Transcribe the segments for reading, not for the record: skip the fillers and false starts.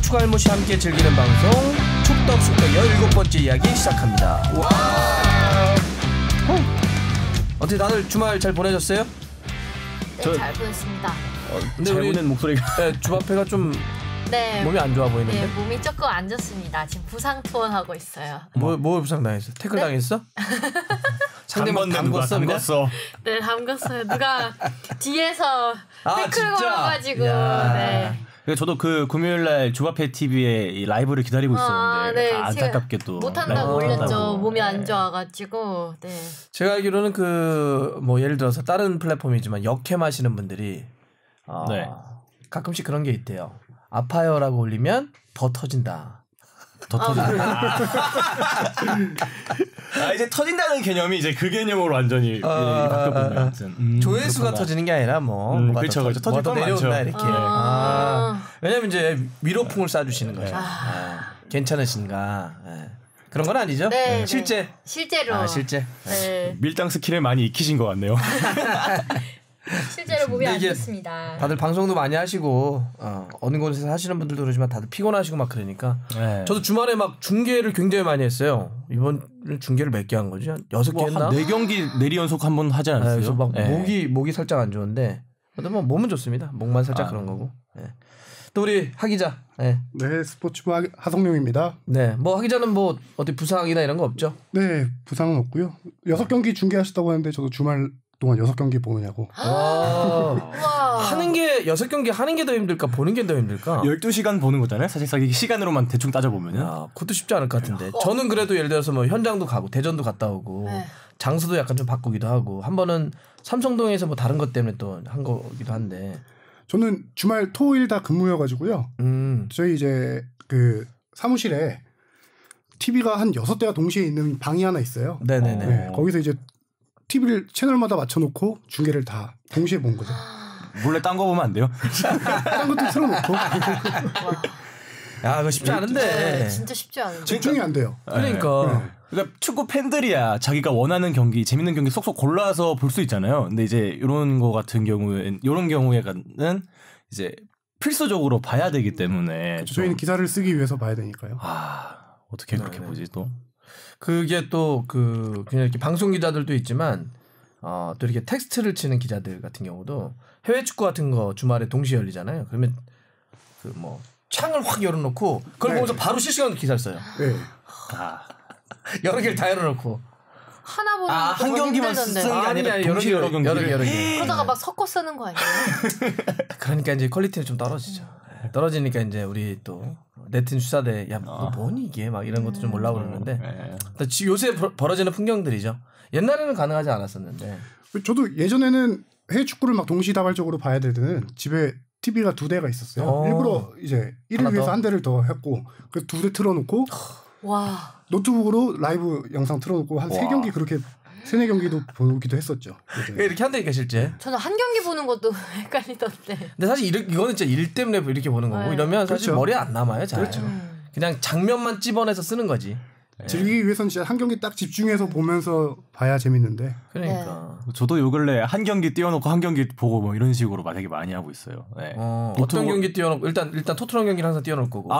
축구 할못이 함께 즐기는 방송 축덕숙덕 17번째 이야기 시작합니다. 와. 어떻게 다들 주말 잘 보내셨어요? 네, 잘 보냈습니다. 근데 잘 보낸 목소리가 주바페가 좀 몸이 안 좋아 보이는데? 네, 몸이 조금 안 좋습니다. 지금 부상 투혼하고 있어요. 뭐 부상 당했어? 태클 당했어? 상대방 담궜어? 네, 담궜어요. 누가 뒤에서 태클 걸어가지고. 네. 저도 그 금요일날 주바페 TV에 이 라이브를 기다리고 있었는데 안타깝게 또 못한다고 올렸죠. 몸이 안 좋아가지고. 네. 제가 알기로는 예를 들어서 다른 플랫폼이지만 역캠하시는 분들이 가끔씩 그런 게 있대요. 아파요라고 올리면 더 터진다. 이제 터진다는 개념이 이제 그 개념으로 완전히 바뀌었군요. 조회수가 터지는 게 아니라 그렇죠. 터질 거 내려온다 이렇게. 왜냐면 이제 위로풍을 쏴주시는 거죠. 괜찮으신가? 그런 건 아니죠? 네, 실제로. 실제. 네. 밀당 스킬을 많이 익히신 것 같네요. 실제로 몸이 안 좋습니다. 다들 방송도 많이 하시고 어느 곳에서 하시는 분들도 그러지만 다들 피곤하시고 막 그러니까 저도 주말에 막 중계를 굉장히 많이 했어요. 이번 중계를 몇 개 한 거지? 한 6개 했나? 한 4경기 내리 연속 한번 하지 않았어요? 그래서 막 목이 살짝 안 좋은데 뭐 몸은 좋습니다. 목만 살짝 그런 거고. 또 우리 하 기자. 네, 스포츠부 하성룡입니다. 네, 하 기자는 어디 부상이나 이런 거 없죠? 네, 부상은 없고요. 6경기 중계하셨다고 하는데 저도 주말 동안 6경기 보느냐고. 하는 게 6경기 하는 게 더 힘들까 보는 게 더 힘들까? 12시간 보는 거잖아요. 사실 시간으로만 대충 따져보면은. 그것도 쉽지 않을 것 같은데. 저는 그래도 예를 들어서 현장도 가고 대전도 갔다 오고 장소도 약간 좀 바꾸기도 하고 한 번은 삼성동에서 다른 것 때문에 또 한 거기도 한데. 저는 주말 토일 다 근무여가지고요. 저희 이제 그 사무실에 TV가 한 6대가 동시에 있는 방이 하나 있어요. 네네네. 네, 거기서 이제 TV를 채널마다 맞춰놓고 중계를 다 동시에 본 거죠. 몰래 딴 거 보면 안 돼요? 딴 것도 틀어놓고. 야, 그거 쉽지 않은데. 네, 진짜 쉽지 않은데. 집중이 안 돼요. 그러니까 축구 팬들이야 자기가 원하는 경기, 재밌는 경기 쏙쏙 골라서 볼 수 있잖아요. 근데 이제 이런 거 같은 경우에는 이제 필수적으로 봐야 되기 때문에 저희는 기사를 쓰기 위해서 봐야 되니까요. 어떻게 그렇게 보지 또? 그게 또 그냥 이렇게 방송 기자들도 있지만 또 이렇게 텍스트를 치는 기자들 같은 경우도 해외 축구 같은 거 주말에 동시에 열리잖아요. 그러면 창을 확 열어놓고 그걸 보면서 바로 실시간으로 기사를 써요. 네. 여러 개를 다 열어놓고 하나 보는 한 경기만 쓰는 게 아니라 여러 개. 그러다가 막 섞어 쓰는 거 아니에요? 그러니까 이제 퀄리티는 좀 떨어지죠. 떨어지니까 이제 우리 또 네티즌 수사대 너 뭐니 이게 막 이런 것도 좀 올라오고 그러는데 요새 벌어지는 풍경들이죠. 옛날에는 가능하지 않았었는데. 저도 예전에는 해외 축구를 막 동시다발적으로 봐야 될 때는 집에 TV가 2대가 있었어요. 일부러 이제 1을 위해서 한 대를 더 했고 그래서 2대 틀어놓고 노트북으로 라이브 영상 틀어놓고 한 3경기 그렇게 3-4경기도 보기도 했었죠. 이렇게 한다니까 실제. 저는 한 경기 보는 것도 헷갈리던데. 근데 사실 이거는 진짜 일 때문에 이렇게 보는 거고 이러면 사실 그렇죠. 머리에 안 남아요. 잘. 그렇죠. 그냥 장면만 찝어내서 쓰는 거지. 즐기기 위해서는 진짜 한 경기 딱 집중해서 보면서 봐야 재밌는데. 그러니까. 저도 요 근래 한 경기 띄워놓고 한 경기 보고 이런 식으로 되게 많이 하고 있어요. 네. 어떤 경기 띄워놓고 일단 토트넘 경기를 항상 띄워놓을 거고.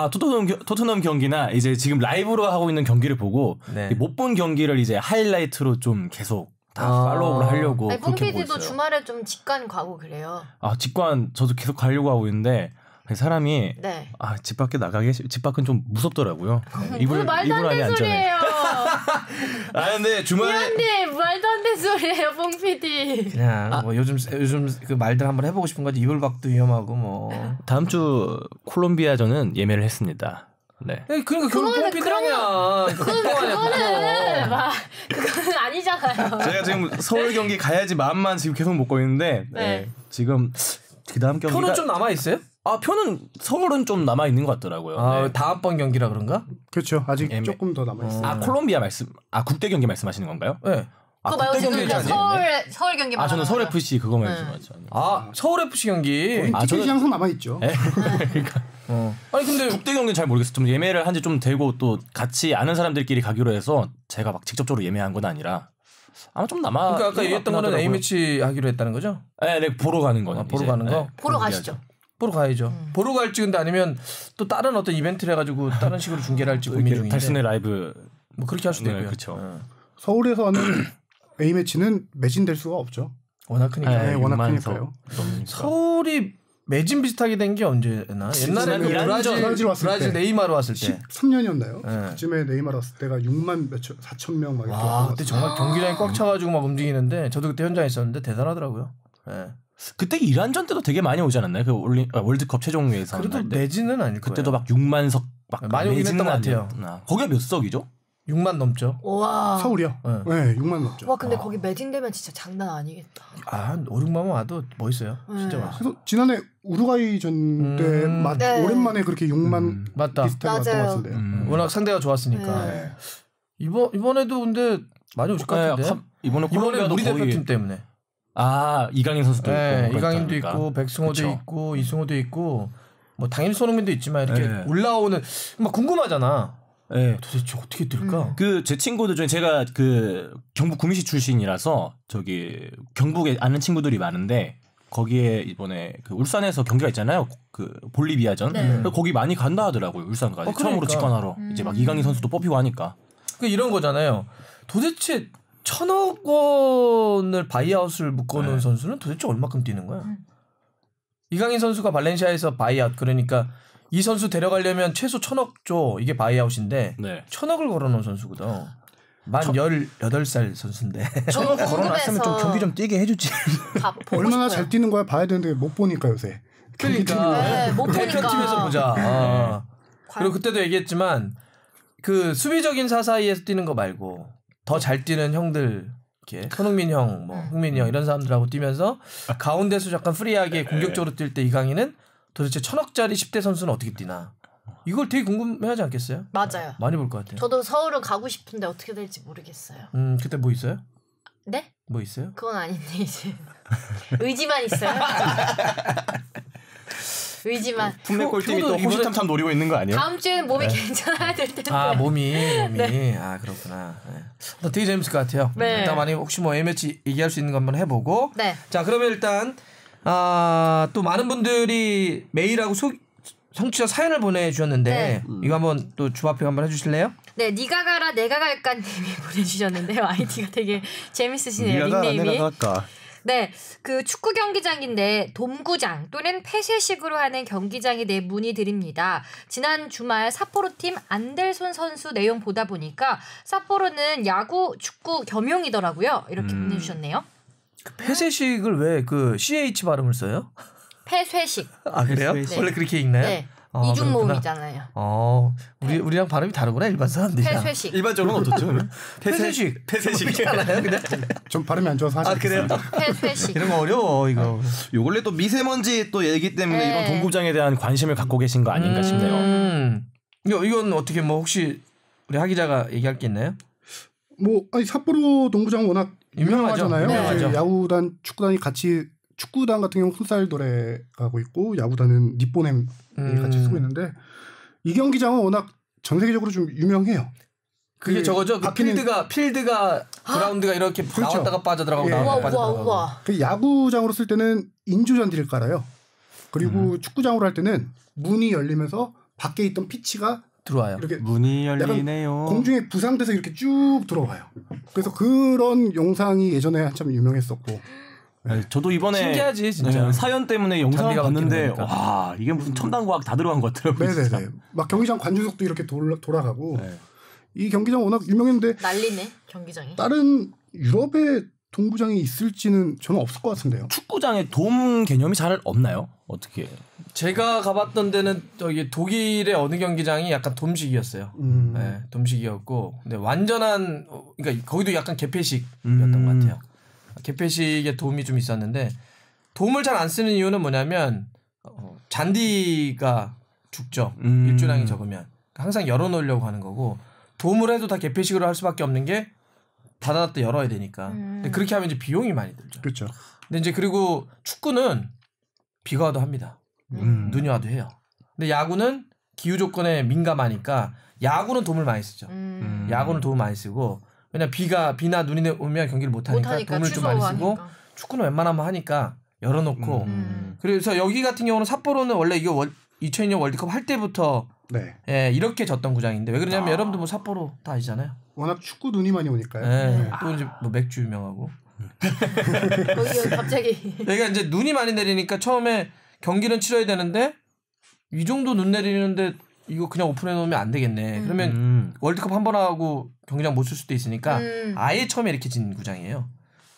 토트넘 경기나 이제 지금 라이브로 하고 있는 경기를 보고 못 본 경기를 이제 하이라이트로 좀 계속 다 팔로우를 하려고. 뽕 PD도 주말에 좀 직관 가고 그래요. 직관 저도 계속 가려고 하고 있는데. 사람이 집 밖에 집 밖은 좀 무섭더라고요. 무슨 말도 안 되는 소리예요. 근데 주말에 미안해 말도 안 되는 소리예요, 뽕 PD. 그냥 요즘 그 말들 한번 해보고 싶은 거지. 이불 밖도 위험하고 다음 주 콜롬비아전은 예매를 했습니다. 네. 그러니까 뽕 PD 아니야. 그거는 아니잖아요. 제가 지금 서울 경기 가야지 마음만 지금 계속 먹고 있는데 지금 그 다음 경기가 표는 좀 남아 있어요? 표는 서울은 좀 남아 있는 것 같더라고요. 다음번 경기라 그런가? 그렇죠. 아직 조금 더 남아 있어요. 콜롬비아 국대 경기 말씀하시는 건가요? 네. 그거 말고 지금 서울 경기 저는 서울 FC 그거 말씀하죠. 서울 FC 경기. 티켓이 항상 남아 있죠. 그러니까. 아니 근데 국대 경기는 잘 모르겠어요. 좀 예매를 한지 좀 되고 또 같이 아는 사람들끼리 가기로 해서 제가 막 직접적으로 예매한 건 아니라 아마 좀 남아. 그러니까 아까 얘기했던 거는 A 매치 하기로 했다는 거죠? 네, 보러 가는 거는. 보러 가는 거. 보러 가시죠. 보러 가야죠. 보러 갈지 근데 아니면 또 다른 어떤 이벤트를 해가지고 다른 식으로 중계를 할지 고민 중인데. 달순의 라이브 뭐 그렇게 할 수도 있고요. 그렇죠. 서울에서 하는 A 매치는 매진될 수가 없죠. 워낙 크니까. 네, 워낙 크니까요. 서울이 매진 비슷하게 된 게 언제나? 옛날에 그 브라질 네이마르 왔을 때 13년이었나요? 네. 그쯤에 네이마르 왔을 때가 6만 4천 명 막 이렇게. 와, 그때 정말 경기장이 꽉 차가지고 막 움직이는데 저도 그때 현장에 있었는데 대단하더라고요. 네. 그때 이란전 때도 되게 많이 오지 않았나요? 그 월드컵 최종 예선. 그래도 매진은 아닐 거예요. 그때도 막 6만 석 막 많이 오긴 했던 것 같아요. 거기가 몇 석이죠? 6만 넘죠. 와. 서울이요? 네, 6만 넘죠. 와, 근데 거기 매진되면 진짜 장난 아니겠다. 한 5, 6만원 와도 멋있어요. 진짜 멋있어요. 그래서 지난해 우루과이전 때 오랜만에 그렇게 6만 맞다. 비슷하게 왔던 것 같은데요. 워낙 상대가 좋았으니까. 네. 이번에도 근데 많이 오실 것 같은데. 이번에 우리 대표팀 때문에. 이강인 선수도 있고. 이강인도 있고 백승호도 있고 이승호도 있고 뭐 당연히 손흥민도 있지만 이렇게 올라오는 막 궁금하잖아. 네. 도대체 어떻게 뜰까? 그 제 친구들 중에 제가 그 경북 구미시 출신이라서 저기 경북에 아는 친구들이 많은데 거기에 이번에 그 울산에서 경기가 있잖아요. 그 볼리비아전. 거기 많이 간다 하더라고요. 울산까지 처음으로 직관하러. 이제 막 이강인 선수도 뽑히고 하니까. 그 이런 거잖아요. 도대체 1,000억 원을 바이아웃을 묶어놓은 선수는 도대체 얼마큼 뛰는 거야? 이강인 선수가 발렌시아에서 바이아웃 그러니까 이 선수 데려가려면 최소 1,000억 줘. 이게 바이아웃인데 1,000억을 걸어놓은 선수거든. 만 18살 선수인데 1,000억 걸어놨으면 좀 경기 좀 뛰게 해주지. 얼마나 잘 뛰는 거야 봐야 되는데 못 보니까 요새. 그러니까 못 보니까. 대표팀에서 보자. 그리고 그때도 얘기했지만 그 수비적인 사사이에서 뛰는 거 말고 더 잘 뛰는 형들 이렇게 손흥민 형, 뭐 흥민이 형 이런 사람들하고 뛰면서 가운데서 약간 프리하게 공격적으로 뛸 때 이강인은 도대체 1,000억짜리 10대 선수는 어떻게 뛰나 이걸 되게 궁금해하지 않겠어요? 맞아요. 많이 볼 것 같아요. 저도 서울은 가고 싶은데 어떻게 될지 모르겠어요. 그때 뭐 있어요? 네? 뭐 있어요? 그건 아닌데 이제 의지만 있어요. 의지만. 품맥 꼴팀이 또 호시탐탐 노리고 있는 거 아니에요? 다음 주에는 몸이 괜찮아야 될 텐데. 몸이. 그렇구나. 되게 재밌을 것 같아요. 네. 일단 만약 혹시 뭐 A매치 얘기할 수 있는 거 한번 해보고. 네. 자 그러면 일단 또 많은 분들이 메일하고 청취자 사연을 보내주셨는데 이거 한번 또 주합평 한번 해주실래요? 네, 니가 가라 내가 갈까님이 보내주셨는데요. 아이디가 되게 재밌으시네요. 닉네임이. 내가 갈까. 네, 그 축구 경기장인데 돔구장 또는 폐쇄식으로 하는 경기장에 대해 문의드립니다. 지난 주말 삿포로팀 안델손 선수 내용 보다 보니까 삿포로는 야구, 축구 겸용이더라고요. 이렇게 보내주셨네요. 그 폐쇄식을 왜 그 CH 발음을 써요? 폐쇄식. 그래요? 네. 원래 그렇게 읽나요? 네. 이중 모음이잖아요. 우리랑 발음이 다르구나 일반 사람들이랑. 폐쇄식. 일반적으로는 어떻죠? 폐쇄식이잖아요. 그냥. 좀 발음이 안 좋아서 하시겠어요. 그래요? 폐쇄식. 이런 거 어려워 이거. 요 근래 또 미세먼지 또 얘기 때문에 이런 동구장에 대한 관심을 갖고 계신 거 아닌가 싶네요. 이건 어떻게 뭐 혹시 우리 하 기자가 얘기할 게 있나요? 삿포로 동구장 워낙 유명하잖아요. 유명하죠. 야구단, 축구단이 같이 축구단 같은 경우 풋살 도래 가고 있고 야구단은 니뽀넴이 같이 쓰고 있는데 이 경기장은 워낙 전 세계적으로 좀 유명해요. 그게 저거죠. 그 필드가 그라운드가 이렇게 나왔다가 빠져들어가고 나왔다가 빠져들어가고. 그 야구장으로 쓸 때는 인조잔디를 깔아요. 그리고 축구장으로 할 때는 문이 열리면서 밖에 있던 피치가 들어와요. 이렇게 문이 열리네요. 공중에 부상돼서 이렇게 쭉 들어와요. 그래서 그런 영상이 예전에 한참 유명했었고. 저도 이번에 신기하지 진짜. 사연 때문에 영상을 봤는데 와 이게 무슨 첨단 과학 다 들어간 것 같더라고요. 네네네. 막 경기장 관중석도 이렇게 돌아가고 이 경기장 워낙 유명했는데 난리네 경기장이. 다른 유럽의 동구장이 있을지는 저는 없을 것 같은데요. 축구장에 돔 개념이 잘 없나요? 어떻게? 제가 가봤던 데는 저기 독일의 어느 경기장이 약간 돔식이었어요. 네, 돔식이었고, 근데 완전한 그러니까 거기도 약간 개폐식이었던 것 같아요. 개폐식의 돔이 좀 있었는데 돔을 잘 안 쓰는 이유는 뭐냐면 잔디가 죽죠. 일조량이 적으면 항상 열어놓으려고 하는 거고 돔을 해도 다 개폐식으로 할 수밖에 없는 게 닫아놨다 열어야 되니까. 근데 그렇게 하면 이제 비용이 많이 들죠. 그렇죠. 근데 이제 그리고 축구는 비가 와도 합니다. 눈이 와도 해요. 근데 야구는 기후 조건에 민감하니까 야구는 돔을 많이 쓰죠. 야구는 돔을 많이 쓰고 왜냐면 비나 눈이 오면 경기를 못 하니까 돔을 좀 많이 쓰고 축구는 웬만하면 하니까 열어놓고 그래서 여기 같은 경우는 삿포로는 원래 이거 2002년 월드컵 할 때부터 네. 예, 이렇게 졌던 구장인데 왜 그러냐면 여러분들 뭐 삿포로 다 아시잖아요. 워낙 축구 눈이 많이 오니까요. 예, 또 이제 뭐 맥주 유명하고. 거기 갑자기 여기가 이제 눈이 많이 내리니까 처음에 경기는 치러야 되는데 이 정도 눈 내리는데 이거 그냥 오픈해 놓으면 안 되겠네. 그러면 월드컵 한 번 하고 경기장 못 쓸 수도 있으니까 아예 처음에 이렇게 진 구장이에요.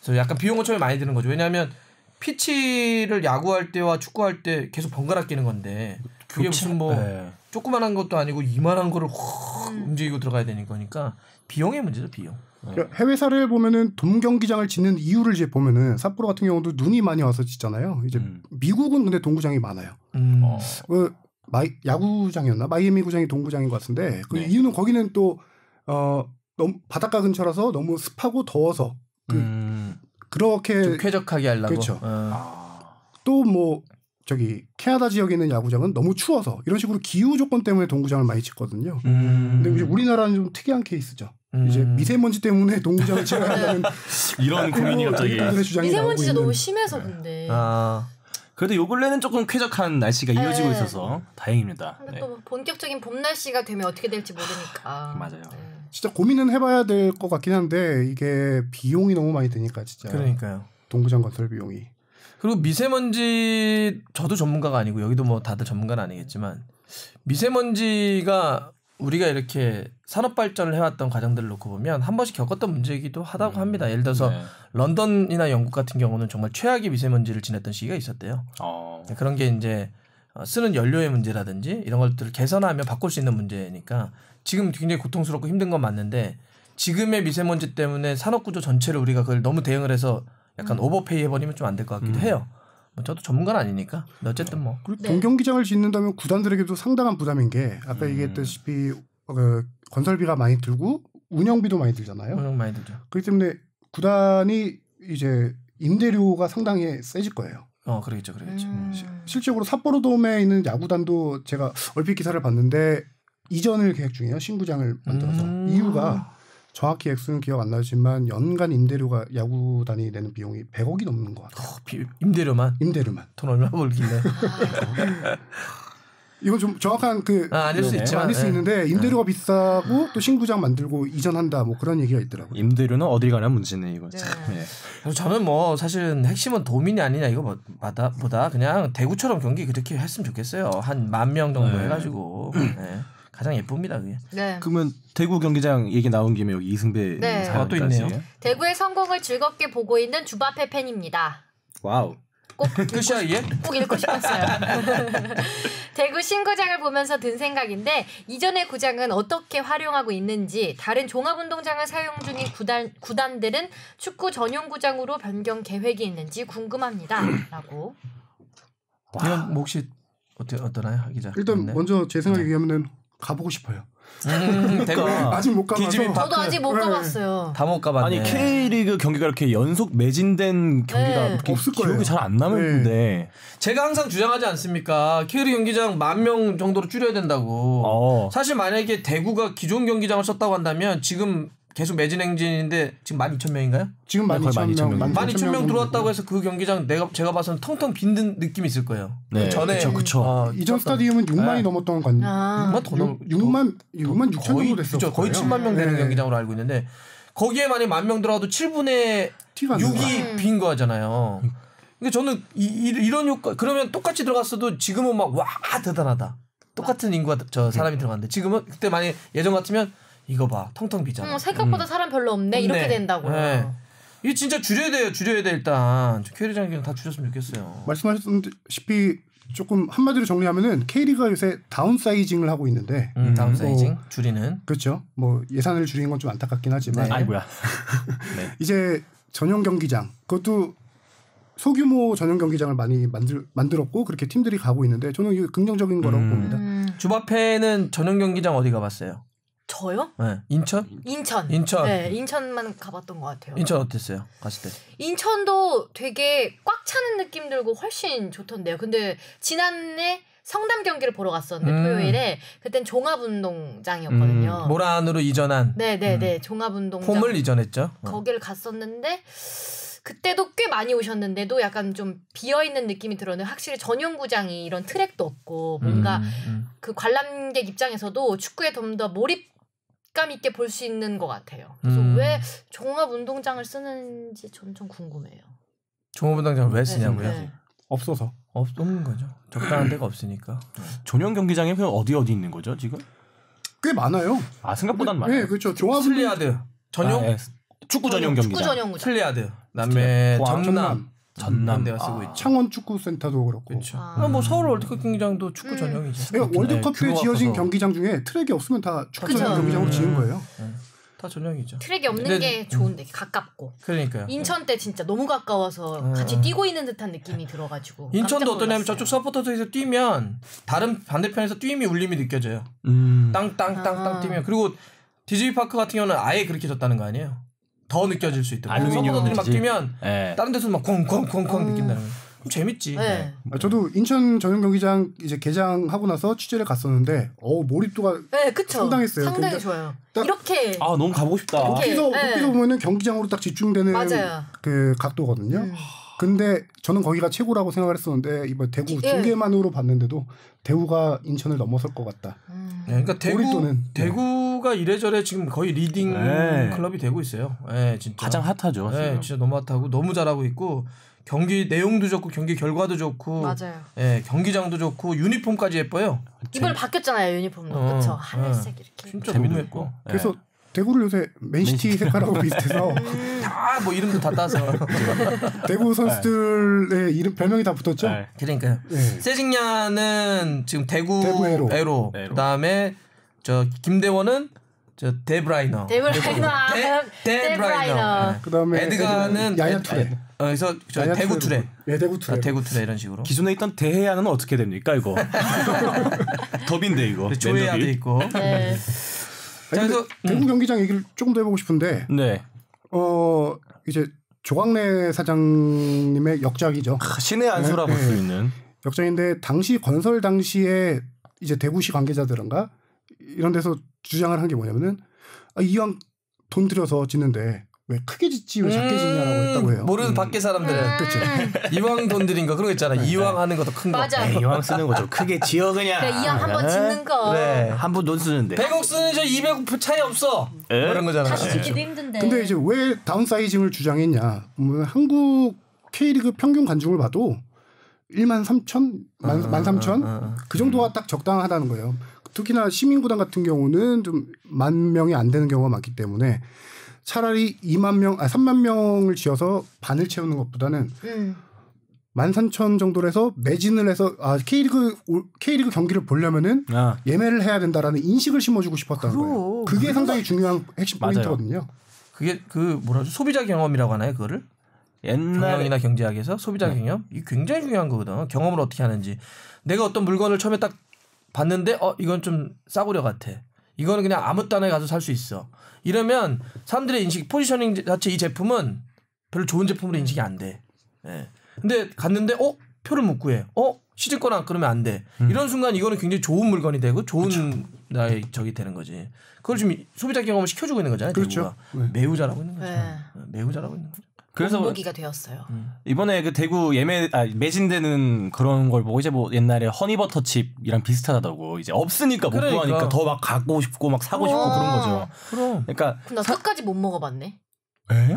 그래서 약간 비용은 처음에 많이 드는 거죠. 왜냐하면 피치를 야구할 때와 축구할 때 계속 번갈아 끼는 건데 그게 무슨 뭐 조그만한 것도 아니고 이만한 거를 확 움직이고 들어가야 되는 거니까 비용의 문제죠. 비용. 해외 사례를 보면은 돔 경기장을 짓는 이유를 이제 보면은 삿포로 같은 경우도 눈이 많이 와서 짓잖아요. 이제 미국은 근데 동구장이 많아요. 그 야구장이었나 마이애미 구장이 동구장인 것 같은데 그 이유는 거기는 또 너무 바닷가 근처라서 너무 습하고 더워서 그렇게 좀 쾌적하게 하려고. 그렇죠. 또 뭐 저기 캐나다 지역에 있는 야구장은 너무 추워서 이런 식으로 기후 조건 때문에 동구장을 많이 짓거든요. 근데 이제 우리나라는 좀 특이한 케이스죠. 이제 미세먼지 때문에 동구장을 지어야 한다는 이런 고민이 갑자기. 미세먼지가 너무 심해서 근데. 그래도 요 근래는 조금 쾌적한 날씨가 이어지고 있어서 다행입니다. 근데 또 본격적인 봄 날씨가 되면 어떻게 될지 모르니까. 맞아요. 진짜 고민은 해봐야 될 것 같긴 한데 이게 비용이 너무 많이 드니까 진짜. 그러니까요. 동구장 건설 비용이. 그리고 미세먼지 저도 전문가가 아니고 여기도 뭐 다들 전문가는 아니겠지만 미세먼지가 우리가 이렇게 산업 발전을 해왔던 과정들을 놓고 보면 한 번씩 겪었던 문제이기도 하다고 합니다. 예를 들어서 런던이나 영국 같은 경우는 정말 최악의 미세먼지를 지냈던 시기가 있었대요. 그런 게 이제 쓰는 연료의 문제라든지 이런 것들을 개선하면 바꿀 수 있는 문제니까 지금 굉장히 고통스럽고 힘든 건 맞는데 지금의 미세먼지 때문에 산업구조 전체를 우리가 그걸 너무 대응을 해서 약간 오버페이 해버리면 좀 안 될 것 같기도 해요. 뭐 저도 전문가는 아니니까. 어쨌든 뭐. 그리고 동경기장을 짓는다면 구단들에게도 상당한 부담인 게 아까 얘기했다시피 건설비가 많이 들고 운영비도 많이 들잖아요. 운영 많이 들죠. 그렇기 때문에 구단이 이제 임대료가 상당히 세질 거예요. 그러겠죠. 실제로 삿포로돔에 있는 야구단도 제가 얼핏 기사를 봤는데 이전을 계획 중이에요. 신구장을 만들어서. 이유가 정확히 액수는 기억 안 나지만 연간 임대료가 야구단이 내는 비용이 100억이 넘는 것 같아요. 임대료만? 임대료만. 돈 얼마 벌길래? 이건 좀 정확한 아닐 수 있지만 아닐 수 있는데 임대료가 비싸고 또 신구장 만들고 이전한다 뭐 그런 얘기가 있더라고요. 임대료는 어디 가나 문제네 이거. 그래서 저는 뭐 사실은 핵심은 도민이 아니냐 이거 보다 그냥 대구처럼 경기 그렇게 했으면 좋겠어요. 한 10,000명 정도 해가지고. 가장 예쁩니다 그게. 그러면 대구 경기장 얘기 나온 김에 여기 이승배 사연까지. 또 있네요. 대구의 성공을 즐겁게 보고 있는 주바페 팬입니다. 와우. 꼭 끝이야 이게? 꼭 읽고 싶었어요. 대구 신구장을 보면서 든 생각인데 이전의 구장은 어떻게 활용하고 있는지 다른 종합운동장을 사용 중인 구단들은 축구 전용 구장으로 변경 계획이 있는지 궁금합니다. 라고. 이건 뭐 혹시 어떠나요 기자? 일단 먼저 제 생각에 얘기하면은 가보고 싶어요. 대구 아직 못 가봐서. 저도 아직 못 가봤어요. 다 못 가봤네. 아니 K리그 경기가 이렇게 연속 매진된 경기가 없을 거예요. 기억이 잘 안 남았는데 제가 항상 주장하지 않습니까? K리그 경기장 10,000명 정도로 줄여야 된다고. 사실 만약에 대구가 기존 경기장을 썼다고 한다면 지금 계속 매진 행진인데 지금 12,000명인가요? 지금 12,000명. 12,000명 들어왔다고 해서 그 경기장 제가 봐서는 텅텅 빈 느낌이 있을 거예요. 네, 전에 그쵸. 이전 스타디움은 6만이 넘었던 건 6만 6천 정도 됐었어요. 거의 7만 명 되는 경기장으로 알고 있는데 거기에 만약 10,000명 들어와도 7분의 6이 빈 거잖아요. 그러니까 저는 이런 효과 그러면 똑같이 들어갔어도 지금은 막 와 대단하다. 똑같은 인구가 사람이 들어갔는데 지금은 그때 만약 예전 같으면 이거 봐 텅텅 비잖아. 생각보다 사람 별로 없네. 이렇게 된다고요. 네. 이게 진짜 줄여야 돼요. 일단 K리그장 그냥 다 줄였으면 좋겠어요. 말씀하셨다시피 조금 한마디로 정리하면은 K리그가 요새 다운사이징을 하고 있는데 다운사이징 줄이는 그렇죠. 뭐 예산을 줄이는 건 좀 안타깝긴 하지만 아이고야. 이제 전용 경기장 그것도 소규모 전용 경기장을 많이 만들었고 그렇게 팀들이 가고 있는데 저는 이게 긍정적인 거라고 봅니다. 주바페는 전용 경기장 어디 가봤어요? 저요? 네. 인천. 네, 인천만 가봤던 것 같아요. 인천 어땠어요? 갔을 때? 인천도 되게 꽉 차는 느낌 들고 훨씬 좋던데요. 근데 지난해 성남 경기를 보러 갔었는데 토요일에 그땐 종합운동장이었거든요. 모란으로 이전한. 네네네 종합운동장. 홈을 이전했죠. 거기를 갔었는데 그때도 꽤 많이 오셨는데도 약간 좀 비어 있는 느낌이 들었는데 확실히 전용 구장이 이런 트랙도 없고 뭔가 그 관람객 입장에서도 축구에 좀 더 몰입감 있게 볼 수 있는 것 같아요. 그래서 왜 종합 운동장을 쓰는지 전 좀 궁금해요. 종합 운동장을 왜 쓰냐고요? 네. 없어서. 없는 거죠. 적당한 데가 없으니까. 전용 경기장이 그냥 어디 있는 거죠 지금? 꽤 많아요. 아 생각보다는 많아요. 네, 그렇죠. 종합 슬리아드 전용 예. 축구 전용 경기장. 축구 전용 구장. 슬리아드. 그다음에 전남. 전남 데가 쓰고 있죠. 창원 축구센터도 그렇고. 그렇죠. 뭐 서울 월드컵 경기장도 축구 전용이죠. 그러니까 월드컵 때 규모가 지어진 커서. 경기장 중에 트랙이 없으면 다 축구 그쵸. 전용 경기장으로 지은 거예요. 다 전용이죠. 트랙이 없는 근데- 게 좋은데 가깝고. 그러니까요. 인천 때 진짜 너무 가까워서 같이 뛰고 있는 듯한 느낌이 들어가지고. 인천도 깜짝 어떠냐면 놀랐어요. 저쪽 서포터들에서 뛰면 다른 반대편에서 뛰임이 울림이 느껴져요. 땅땅땅땅 뛰면 그리고 디즈니 파크 같은 경우는 아예 그렇게 졌다는 거 아니에요? 더 느껴질 수 있도록. 알루미늄 서포터들이 막 디즈니. 뛰면 예. 다른 데서 막 콩콩콩콩 느낀다는 거. 그럼 재밌지. 네. 저도 인천 전용 경기장 이제 개장하고 나서 취재를 갔었는데 몰입도가 네, 그쵸. 상당했어요. 상당히 근데 좋아요. 딱- 이렇게. 아 너무 가보고 싶다. 이렇게. 거기서 네. 보면은 경기장으로 딱 집중되는 맞아요. 그 각도거든요. 근데 저는 거기가 최고라고 생각을 했었는데 이번 대구 예. 중계만으로 봤는데도 대구가 인천을 넘어설 것 같다. 네, 그러니까 몰입도는. 대구가 이래저래 지금 거의 리딩 네. 클럽이 되고 있어요. 네, 진짜. 가장 핫하죠. 네, 지금. 진짜 너무 핫하고 너무 잘하고 있고 경기 내용도 좋고 경기 결과도 좋고 맞아요. 네, 경기장도 좋고 유니폼까지 예뻐요. 이번에 바뀌었잖아요, 유니폼도. 그쵸. 하늘색 이렇게. 진짜 재미도 너무 있고. 예뻐. 그래서 대구를 요새 맨시티 색깔하고 비슷해서 다 뭐 이름도 다 따서. 대구 선수들의 이름 별명이 다 붙었죠. 네. 그러니까요. 네. 세징야는 지금 대구 에로. 에로. 그다음에 저 김대원은 저 데브라이너. 데브라이너. 데브라이너. 네. 그다음에 에드가는 야야 투레. 그래서 저 야야 대구 투레. 네, 대구 투레. 대구 투레 이런 식으로. 기존에 있던 대해야는 어떻게 됩니까 이거? 더빈데 이거. 조회야도 맨더비. 있고. 네. 자, 그래서 대구 경기장 얘기를 조금 더 해보고 싶은데 네. 이제 조광래 사장님의 역작이죠. 신의 안수라 볼 수 있는. 역작인데 당시 건설 당시에 이제 대구시 관계자들인가 이런 데서 주장을 한 게 뭐냐면은 이왕 돈 들여서 짓는데 왜 크게 짓지 왜 작게 짓냐라고 했다고 해요. 모르는 밖에 사람들은 그렇죠. 이왕 돈 들인 거 그런 거 있잖아. 이왕 하는 것도 큰 거. 맞아. 이왕 쓰는 거죠. 크게 지어 그냥. 그냥 이왕 한번 짓는 거. 그래. 한번 돈 쓰는데. 100억 쓰는 저 200억 차이 없어. 에? 뭐 이런 거잖아. 다시 짓기도 힘든데. 근데 이제 왜 다운사이징을 주장했냐? 한국 K리그 평균 관중을 봐도 1만 3천, 13,000 그 정도가 딱 적당하다는 거예요. 특히나 시민구단 같은 경우는 좀 10,000명이 안 되는 경우가 많기 때문에 차라리 3만 명을 지어서 반을 채우는 것보다는 13,000 정도로 해서 매진을 해서 K리그 경기를 보려면은 예매를 해야 된다라는 인식을 심어주고 싶었다는 거예요. 그게 상당히 중요한 핵심 맞아요. 포인트거든요. 그게 그 뭐라죠? 소비자 경험이라고 하나요, 그거를? 경영이나 경제학에서 소비자 경험? 이게 굉장히 중요한 거거든. 경험을 어떻게 하는지. 내가 어떤 물건을 처음에 딱 봤는데 이건 좀 싸구려 같아. 이거는 그냥 아무 때나 가서 살 수 있어. 이러면 사람들의 인식, 포지셔닝 자체 이 제품은 별로 좋은 제품으로 인식이 안 돼. 예. 근데 갔는데 표를 못 구해. 시즌권 안 끊으면 안 돼. 이런 순간 이거는 굉장히 좋은 물건이 되고 좋은 나의 적이 되는 거지. 그걸 지금 소비자 경험을 시켜주고 있는 거잖아요. 그렇죠. 대구가. 매우 잘하고 있는 거죠. 네. 매우 잘하고 있는 거죠. 그래서 본보기가 되었어요. 이번에 그 대구 매진되는 그런 걸 보고 이제 뭐 옛날에 허니버터칩이랑 비슷하다고 이제 없으니까 못 그러니까. 구하니까 더 막 갖고 싶고 막 사고 싶고 그런 거죠. 그럼. 그러니까 그럼 나 끝까지 못 먹어봤네.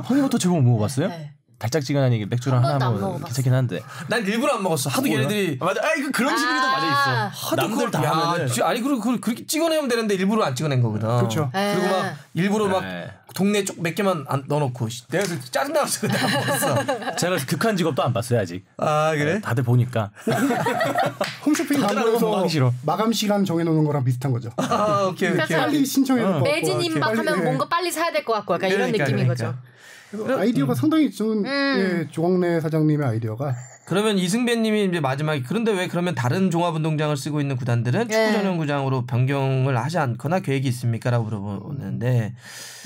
허니버터칩 못 먹어봤어요? 네. 달짝지근하니 맥주랑 한 번도 안 하나 뭐 먹어봤어. 괜찮긴 한데. 난 일부러 안 먹었어. 하도 걔네들이 맞아. 이거 그런 식으로도 맞아 있어. 남들 다 하면은. 아니 그리고 그렇게 찍어내면 되는데 일부러 안 찍어낸 거거든. 그렇죠. 그리고 막 일부러 막 네. 동네 쪽 몇 개만 넣어놓고 내가 짜증 나서 그때 안 먹었어. 제가 그래서 극한 직업도 안 봤어요 아직. 아 그래? 다들 보니까. 홈쇼핑 다들 하는 거 광고에서 하기 싫어. 마감 시간 정해놓는 거랑 비슷한 거죠. 오케이. 빨리 신청해서 받고 매진 이렇게 임박하면 빨리, 뭔가 빨리 사야 될 것 같고 약간 이런 그러니까, 느낌인 그러니까. 거죠. 그래서 아이디어가 상당히 저는 조광래 사장님의 아이디어가 그러면 이승배님이 이제 마지막에 그런데 왜 그러면 다른 종합운동장을 쓰고 있는 구단들은 축구 전용 구장으로 변경을 하지 않거나 계획이 있습니까?라고 물어보는데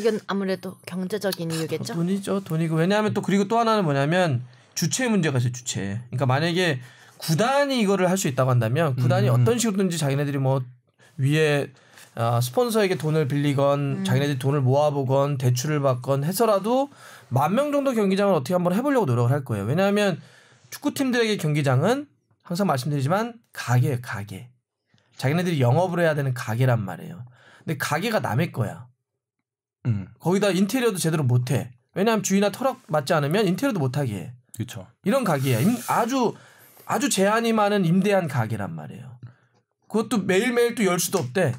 이건 아무래도 경제적인 이유겠죠. 돈이죠, 돈이고 왜냐하면 또 그리고 또 하나는 뭐냐면 주체 문제가 있어요, 주체. 그러니까 만약에 구단이 이거를 할 수 있다고 한다면 구단이 어떤 식으로든지 자기네들이 뭐 위에 스폰서에게 돈을 빌리건 자기네들이 돈을 모아보건 대출을 받건 해서라도 10,000명 정도 경기장을 어떻게 한번 해보려고 노력을 할 거예요. 왜냐하면 축구팀들에게 경기장은 항상 말씀드리지만 가게예요. 가게. 자기네들이 영업을 해야 되는 가게란 말이에요. 근데 가게가 남의 거야. 거기다 인테리어도 제대로 못해. 왜냐하면 주인이나 터락 맞지 않으면 인테리어도 못하게 해. 그렇죠. 이런 가게야. 아주 제한이 많은 임대한 가게란 말이에요. 그것도 매일매일 또 열 수도 없대.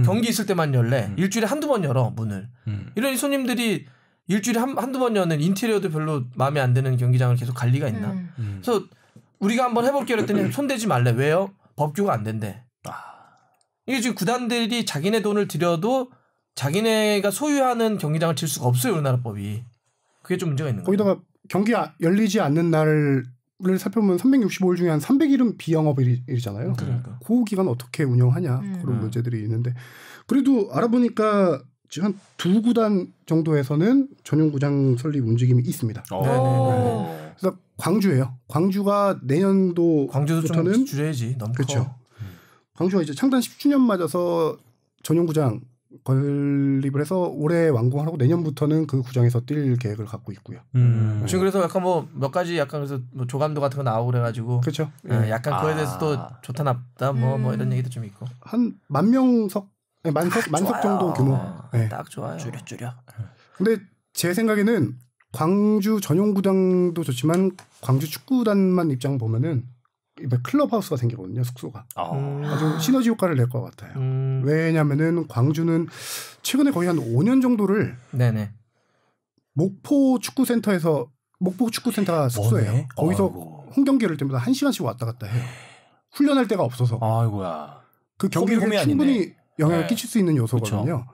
경기 있을 때만 열래. 일주일에 한두 번 열어 문을. 이런 손님들이 일주일에 한두 번 여는 인테리어도 별로 마음에 안 드는 경기장을 계속 갈 리가 있나. 그래서 우리가 한번 해볼게요 그랬더니 손대지 말래. 왜요? 법규가 안 된대. 이게 지금 구단들이 자기네 돈을 들여도 자기네가 소유하는 경기장을 질 수가 없어요. 우리나라 법이. 그게 좀 문제가 있는 거예요. 거기다가 경기가 열리지 않는 날을 살펴보면 365일 중에 한 300일은 비영업일이잖아요. 그러니까. 그 기간 어떻게 운영하냐 그런 문제들이 있는데 그래도 알아보니까 지금 한 2구단 정도에서는 전용 구장 설립 움직임이 있습니다. 그래서 광주예요. 광주가 내년도 광주도 좀 줄여야지. 너무 그렇죠. 커. 광주가 이제 창단 10주년 맞아서 전용 구장 건립을 해서 올해 완공하고 내년부터는 그 구장에서 뛸 계획을 갖고 있고요. 지금 그래서 약간 뭐 몇 가지 약간 그래서 뭐 조감도 같은 거 나오고 그래가지고 그렇죠. 약간 그거에 대해서도 좋다 나쁘다 뭐 이런 얘기도 좀 있고 한 10,000명석 만석 정도 규모. 네. 딱 좋아요. 줄여. 근데 제 생각에는 광주 전용 구장도 좋지만 광주 축구단만 입장 보면은 클럽하우스가 생기거든요. 숙소가. 아주 시너지 효과를 낼 것 같아요. 왜냐하면은 광주는 최근에 거의 한 5년 정도를 네네. 목포 축구센터에서 목포 축구센터가 숙소예요. 뭐네? 거기서 아이고. 홈경기 할 때마다 1시간씩 왔다 갔다 해요. 훈련할 데가 없어서. 아이고야. 그 경기에 충분히 영향을 끼칠 수 있는 요소거든요.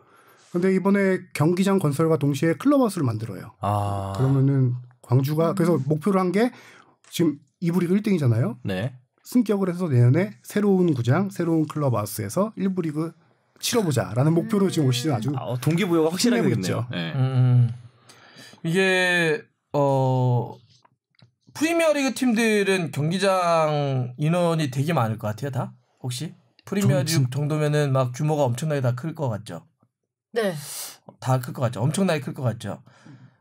그런데 이번에 경기장 건설과 동시에 클럽하우스를 만들어요. 그러면은 광주가 그래서 목표를 한 게 지금 2부 리그 1등이잖아요. 네. 승격을 해서 내년에 새로운 구장, 새로운 클럽하우스에서 1부 리그 치러보자라는 목표로 지금 올 시즌 아주 동기부여가 확실하게 되겠네요. 네. 이게 프리미어리그 팀들은 경기장 인원이 되게 많을 것 같아요. 다 혹시 프리미어리그 정도면은 막 규모가 엄청나게 다 클 것 같죠. 네. 다 클 것 같죠. 엄청나게 클 것 같죠.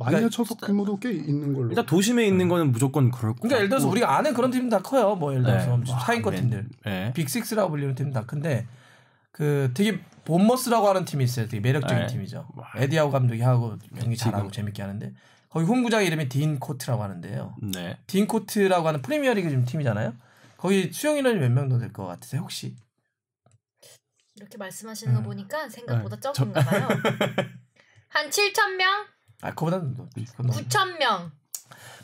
마이너 처석 규모도 꽤 있는 걸로. 일단 도심에 있는 거는 무조건 그럴 거. 그러니까 예를 들어서 우리가 아는 그런 팀 다 커요. 뭐 예를 들어서 상위권 팀들, 네. 빅6라고 불리는 팀 다 큰데 그 되게 본머스라고 하는 팀이 있어요. 되게 매력적인 팀이죠. 에디하우 감독이 하고 경기 잘하고 재밌게 하는데 거기 홈구장 이름이 딘 코트라고 하는데요. 네. 딘 코트라고 하는 프리미어리그 지금 팀이잖아요. 거기 수용 인원이 몇 명 될 것 같으세요 혹시? 이렇게 말씀하시는 거 보니까 생각보다 적은가 봐요. 한 7,000명? 그거보다는 9,000명.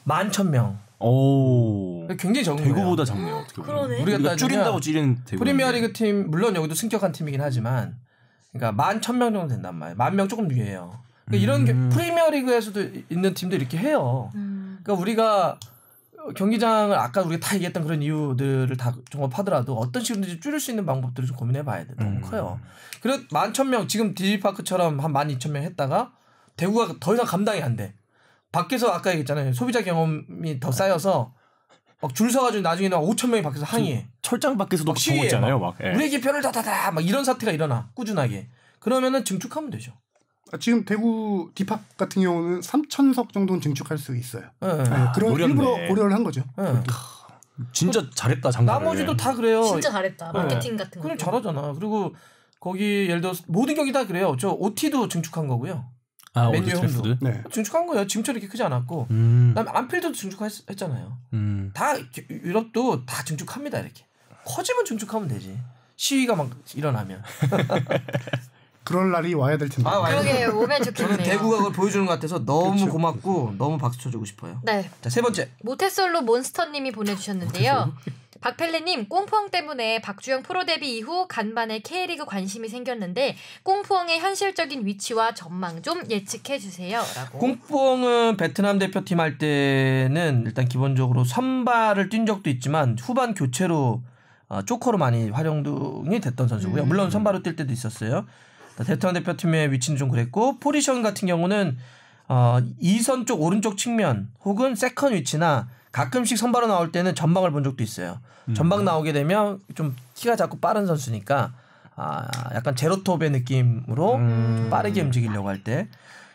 11,000명. 오. 굉장히 적은 대구보다 거예요. 작네요. 어떻게 보면. 그러네. 우리가 줄인다고 줄이는 대구. 프리미어리그 팀 물론 여기도 승격한 팀이긴 하지만 그러니까 11,000명 정도 된단 말이에요. 10,000명 조금 위에요. 그러니까 이런 게 프리미어리그에서도 있는 팀도 이렇게 해요. 그러니까 우리가 경기장을 아까 우리가 다 얘기했던 그런 이유들을 다 종합하더라도 어떤 식으로든지 줄일 수 있는 방법들을 좀 고민해봐야 돼. 너무 커요. 그리고 11,000명 지금 디지파크처럼 한 12,000명 했다가 대구가 더 이상 감당이 안 돼. 밖에서 아까 얘기했잖아요. 소비자 경험이 더 쌓여서 막 줄 서가지고 나중에는 5,000명이 밖에서 항의해. 철장 밖에서도 보고 있잖아요. 막. 우리에게 표를 다다다 막 이런 사태가 일어나 꾸준하게. 그러면은 증축하면 되죠. 지금 대구 디팍 같은 경우는 3,000석 정도는 증축할 수 있어요. 그런 노렸네. 일부러 고려를 한 거죠. 진짜 잘했다 장난을. 나머지도 다 그래요. 진짜 잘했다. 마케팅 같은 거. 그럼 잘하잖아. 그리고 거기 예를 들어서 모든 경기 다 그래요. 저 OT도 증축한 거고요. 맨유 홈도 증축한 거예요. 지금처럼 이렇게 크지 않았고. 그다음에 안필드도 증축했잖아요. 다 유럽도 다 증축합니다. 이렇게 커지면 증축하면 되지. 시위가 막 일어나면. 그럴 날이 와야 될 텐데. 그러게 오면 좋겠네요. 저는 대구가 그걸 보여주는 것 같아서 너무 고맙고 너무 박수 쳐주고 싶어요. 네. 자, 세 번째. 모태솔로 몬스터님이 보내주셨는데요. 박펠레님, 꽁푸엉 때문에 박주영 프로 데뷔 이후 간만에 K리그 관심이 생겼는데 꽁푸엉의 현실적인 위치와 전망 좀 예측해 주세요. 라고. 꽁푸엉은 베트남 대표팀 할 때는 일단 기본적으로 선발을 뛴 적도 있지만 후반 교체로 조커로 많이 활용이 됐던 선수고요. 물론 선발로 뛸 때도 있었어요. 베트남 대표팀의 위치는 좀 그랬고 포지션 같은 경우는 2선 쪽 오른쪽 측면 혹은 세컨 위치나 가끔씩 선발로 나올 때는 전방을 본 적도 있어요. 전방 나오게 되면 좀 키가 작고 빠른 선수니까 약간 제로톱의 느낌으로 좀 빠르게 움직이려고 할 때.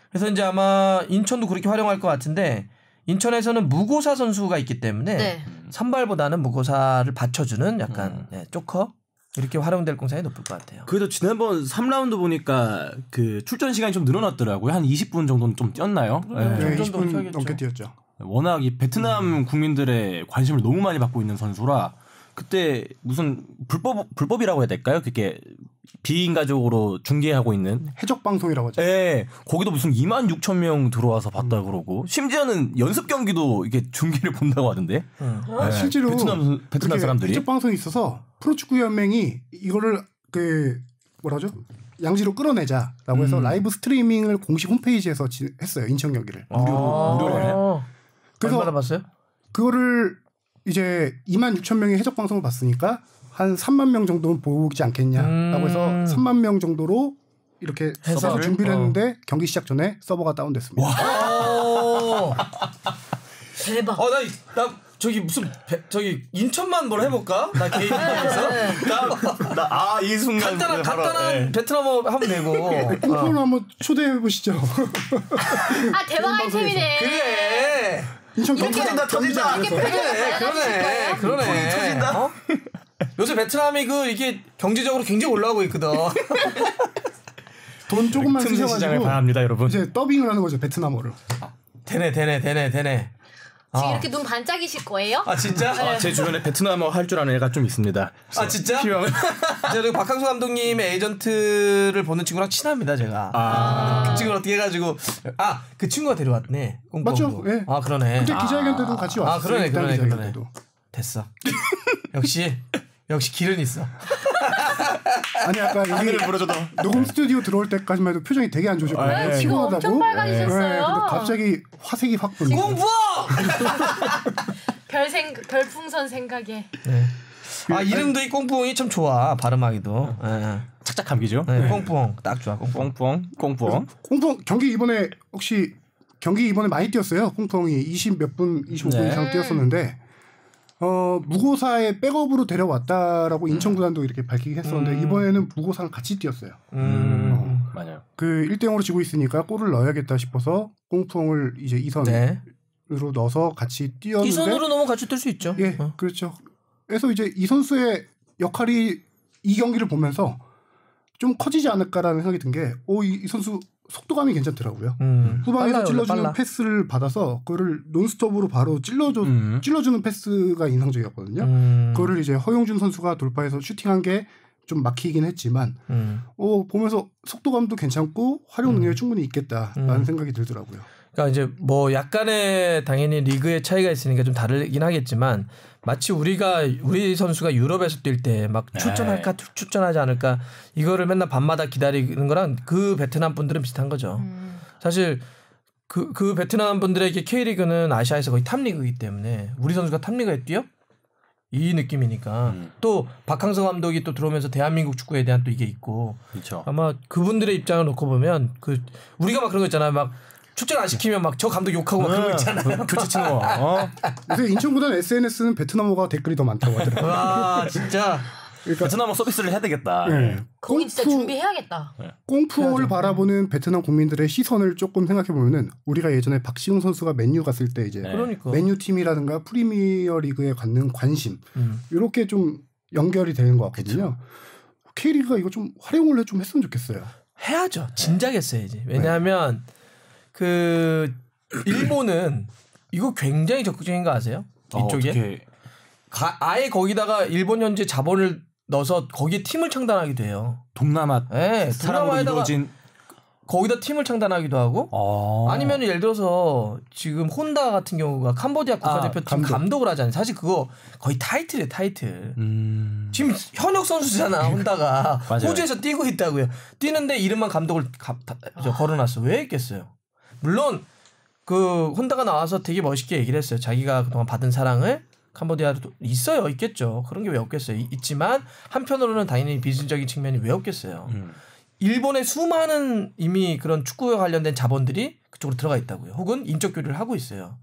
그래서 이제 아마 인천도 그렇게 활용할 것 같은데 인천에서는 무고사 선수가 있기 때문에 네. 선발보다는 무고사를 받쳐주는 약간 조커 이렇게 활용될 공산이 높을 것 같아요. 그래도 지난번 3라운드 보니까 그 출전 시간이 좀 늘어났더라고요. 한 20분 정도는 좀 뛰었나요? 네, 좀 20분 넘게 뛰었죠. 워낙 이 베트남 국민들의 관심을 너무 많이 받고 있는 선수라 그때 무슨 불법이라고 해야 될까요? 그게 비인가적으로 중계하고 있는 해적 방송이라고 하죠. 네, 거기도 무슨 26,000명 들어와서 봤다 그러고 심지어는 연습 경기도 이게 중계를 본다고 하던데. 네, 실제로 베트남 사람들이 해적 방송이 있어서 프로축구 연맹이 이거를 그 뭐라죠? 양지로 끌어내자라고 해서 라이브 스트리밍을 공식 홈페이지에서 했어요. 인천 경기를 무료로. 그래서 얼마나 봤어요? 그거를 이제 26,000명의 해적 방송을 봤으니까 한 3만 명 정도는 보지 않겠냐라고 해서 3만 명 정도로 이렇게 서버를 준비를 했는데 경기 시작 전에 서버가 다운됐습니다. 대박. 나 저기 무슨 저기 인천만 뭘 해볼까? 나 개인적으로 이 순간 간단한 베트남어 하면 되고. 꽁프로 한번 초대해 보시죠. 대박 아이템이네. 그래. 인천 터진다. 그러네. 터진다. 요새 베트남이 이게 경제적으로 굉장히 올라가고 있거든. 돈 조금만 틈새 시장을 바랍니다, 여러분. 이제 더빙을 하는 거죠, 베트남어를. 되네. 지금 이렇게 눈 반짝이실 거예요? 진짜? 제 주변에 베트남어 할 줄 아는 애가 좀 있습니다. 진짜? 제가 박항서 감독님의 에이전트를 보는 친구랑 친합니다, 제가. 그 친구를 어떻게 해가지고 그 친구가 데려왔네. 맞죠? 예. 그러네. 그때 기자회견 때도 같이 왔어요. 그러네. 됐어. 역시 길은 있어. 아니 아까 여기 녹음 스튜디오 들어올 때까지만 해도 표정이 되게 안 좋으셨거든요. 지금 엄청 빨개지셨어요. 근데 갑자기 화색이 확 돌고. 공부! 별풍선 생각에. 네. 이름도 이 꽁푸엉이 참 좋아. 발음하기도. 착착 감기죠. 네. 꽁푸엉 딱 좋아. 꽁푸엉. 경기 이번에 많이 뛰었어요. 꽁푸엉이 20몇 분, 25분 이상 뛰었었는데 무고사의 백업으로 데려왔다라고 인천 구단도 이렇게 밝히긴 했었는데 이번에는 무고사랑 같이 뛰었어요. 맞아요. 그 1대0으로 지고 있으니까 골을 넣어야겠다 싶어서 꽁푸엉을 이제 2선으로 넣어서 같이 뛰었는데 2선으로 넣으면 같이 뛸 수 있죠. 예, 그렇죠. 그래서 이제 이 선수의 역할이 이 경기를 보면서 좀 커지지 않을까라는 생각이 든 게 이 선수 속도감이 괜찮더라고요. 후방에서 찔러주는 패스를 받아서 그거를 논스톱으로 바로 찔러주는 패스가 인상적이었거든요. 그거를 이제 허용준 선수가 돌파해서 슈팅한 게 좀 막히긴 했지만 보면서 속도감도 괜찮고 활용 능력이 충분히 있겠다라는 생각이 들더라고요. 그러니까 이제 뭐 약간의 당연히 리그의 차이가 있으니까 좀 다르긴 하겠지만 마치 우리 선수가 유럽에서 뛸 때 막 출전할까 출전하지 않을까 이거를 맨날 밤마다 기다리는 거랑 그 베트남 분들은 비슷한 거죠. 사실 그 베트남 분들에게 K리그는 아시아에서 거의 탑리그이기 때문에 우리 선수가 탑리그에 뛰어? 이 느낌이니까 또 박항서 감독이 또 들어오면서 대한민국 축구에 대한 또 이게 있고 그렇죠. 아마 그분들의 입장을 놓고 보면 우리가 막 그런 거 있잖아요. 막 출전 안 시키면 막 저 감독 욕하고 막 그런 거 있잖아요. 교체 치는 거. 요새 인천구단 SNS는 베트남어가 댓글이 더 많다고 하더라고요. 와 진짜. 그러니까 베트남어 서비스를 해야 되겠다. 네. 거기 진짜 준비해야겠다. 꽁푸엉을 바라보는 베트남 국민들의 시선을 조금 생각해 보면은 우리가 예전에 박시웅 선수가 맨유 갔을 때 이제 맨유 팀이라든가 프리미어 리그에 갖는 관심 이렇게 좀 연결이 되는 것 같거든요. K리그가 이거 좀 활용을 좀 했으면 좋겠어요. 해야죠. 진작에 했어야지. 왜냐하면 그 일본은 이거 굉장히 적극적인 거 아세요? 이쪽에 아예 거기다가 일본 현지 자본을 넣어서 거기에 팀을 창단하기도 해요. 동남아 동남아에다가 이루어진 거기다 팀을 창단하기도 하고 아니면 예를 들어서 지금 혼다 같은 경우가 캄보디아 국가대표팀 감독을 하잖아요. 사실 그거 거의 타이틀이에요. 타이틀. 지금 현역 선수잖아. 혼다가 호주에서 뛰고 있다고요. 뛰는데 이름만 감독을 걸어놨어. 왜 했겠어요? 물론 그 혼다가 나와서 되게 멋있게 얘기를 했어요. 자기가 그동안 받은 사랑을 캄보디아도 있겠죠. 그런 게 왜 없겠어요. 있지만 한편으로는 당연히 비즈니스적인 측면이 왜 없겠어요. 일본의 수많은 이미 그런 축구와 관련된 자본들이 그쪽으로 들어가 있다고요. 혹은 인적 교류를 하고 있어요.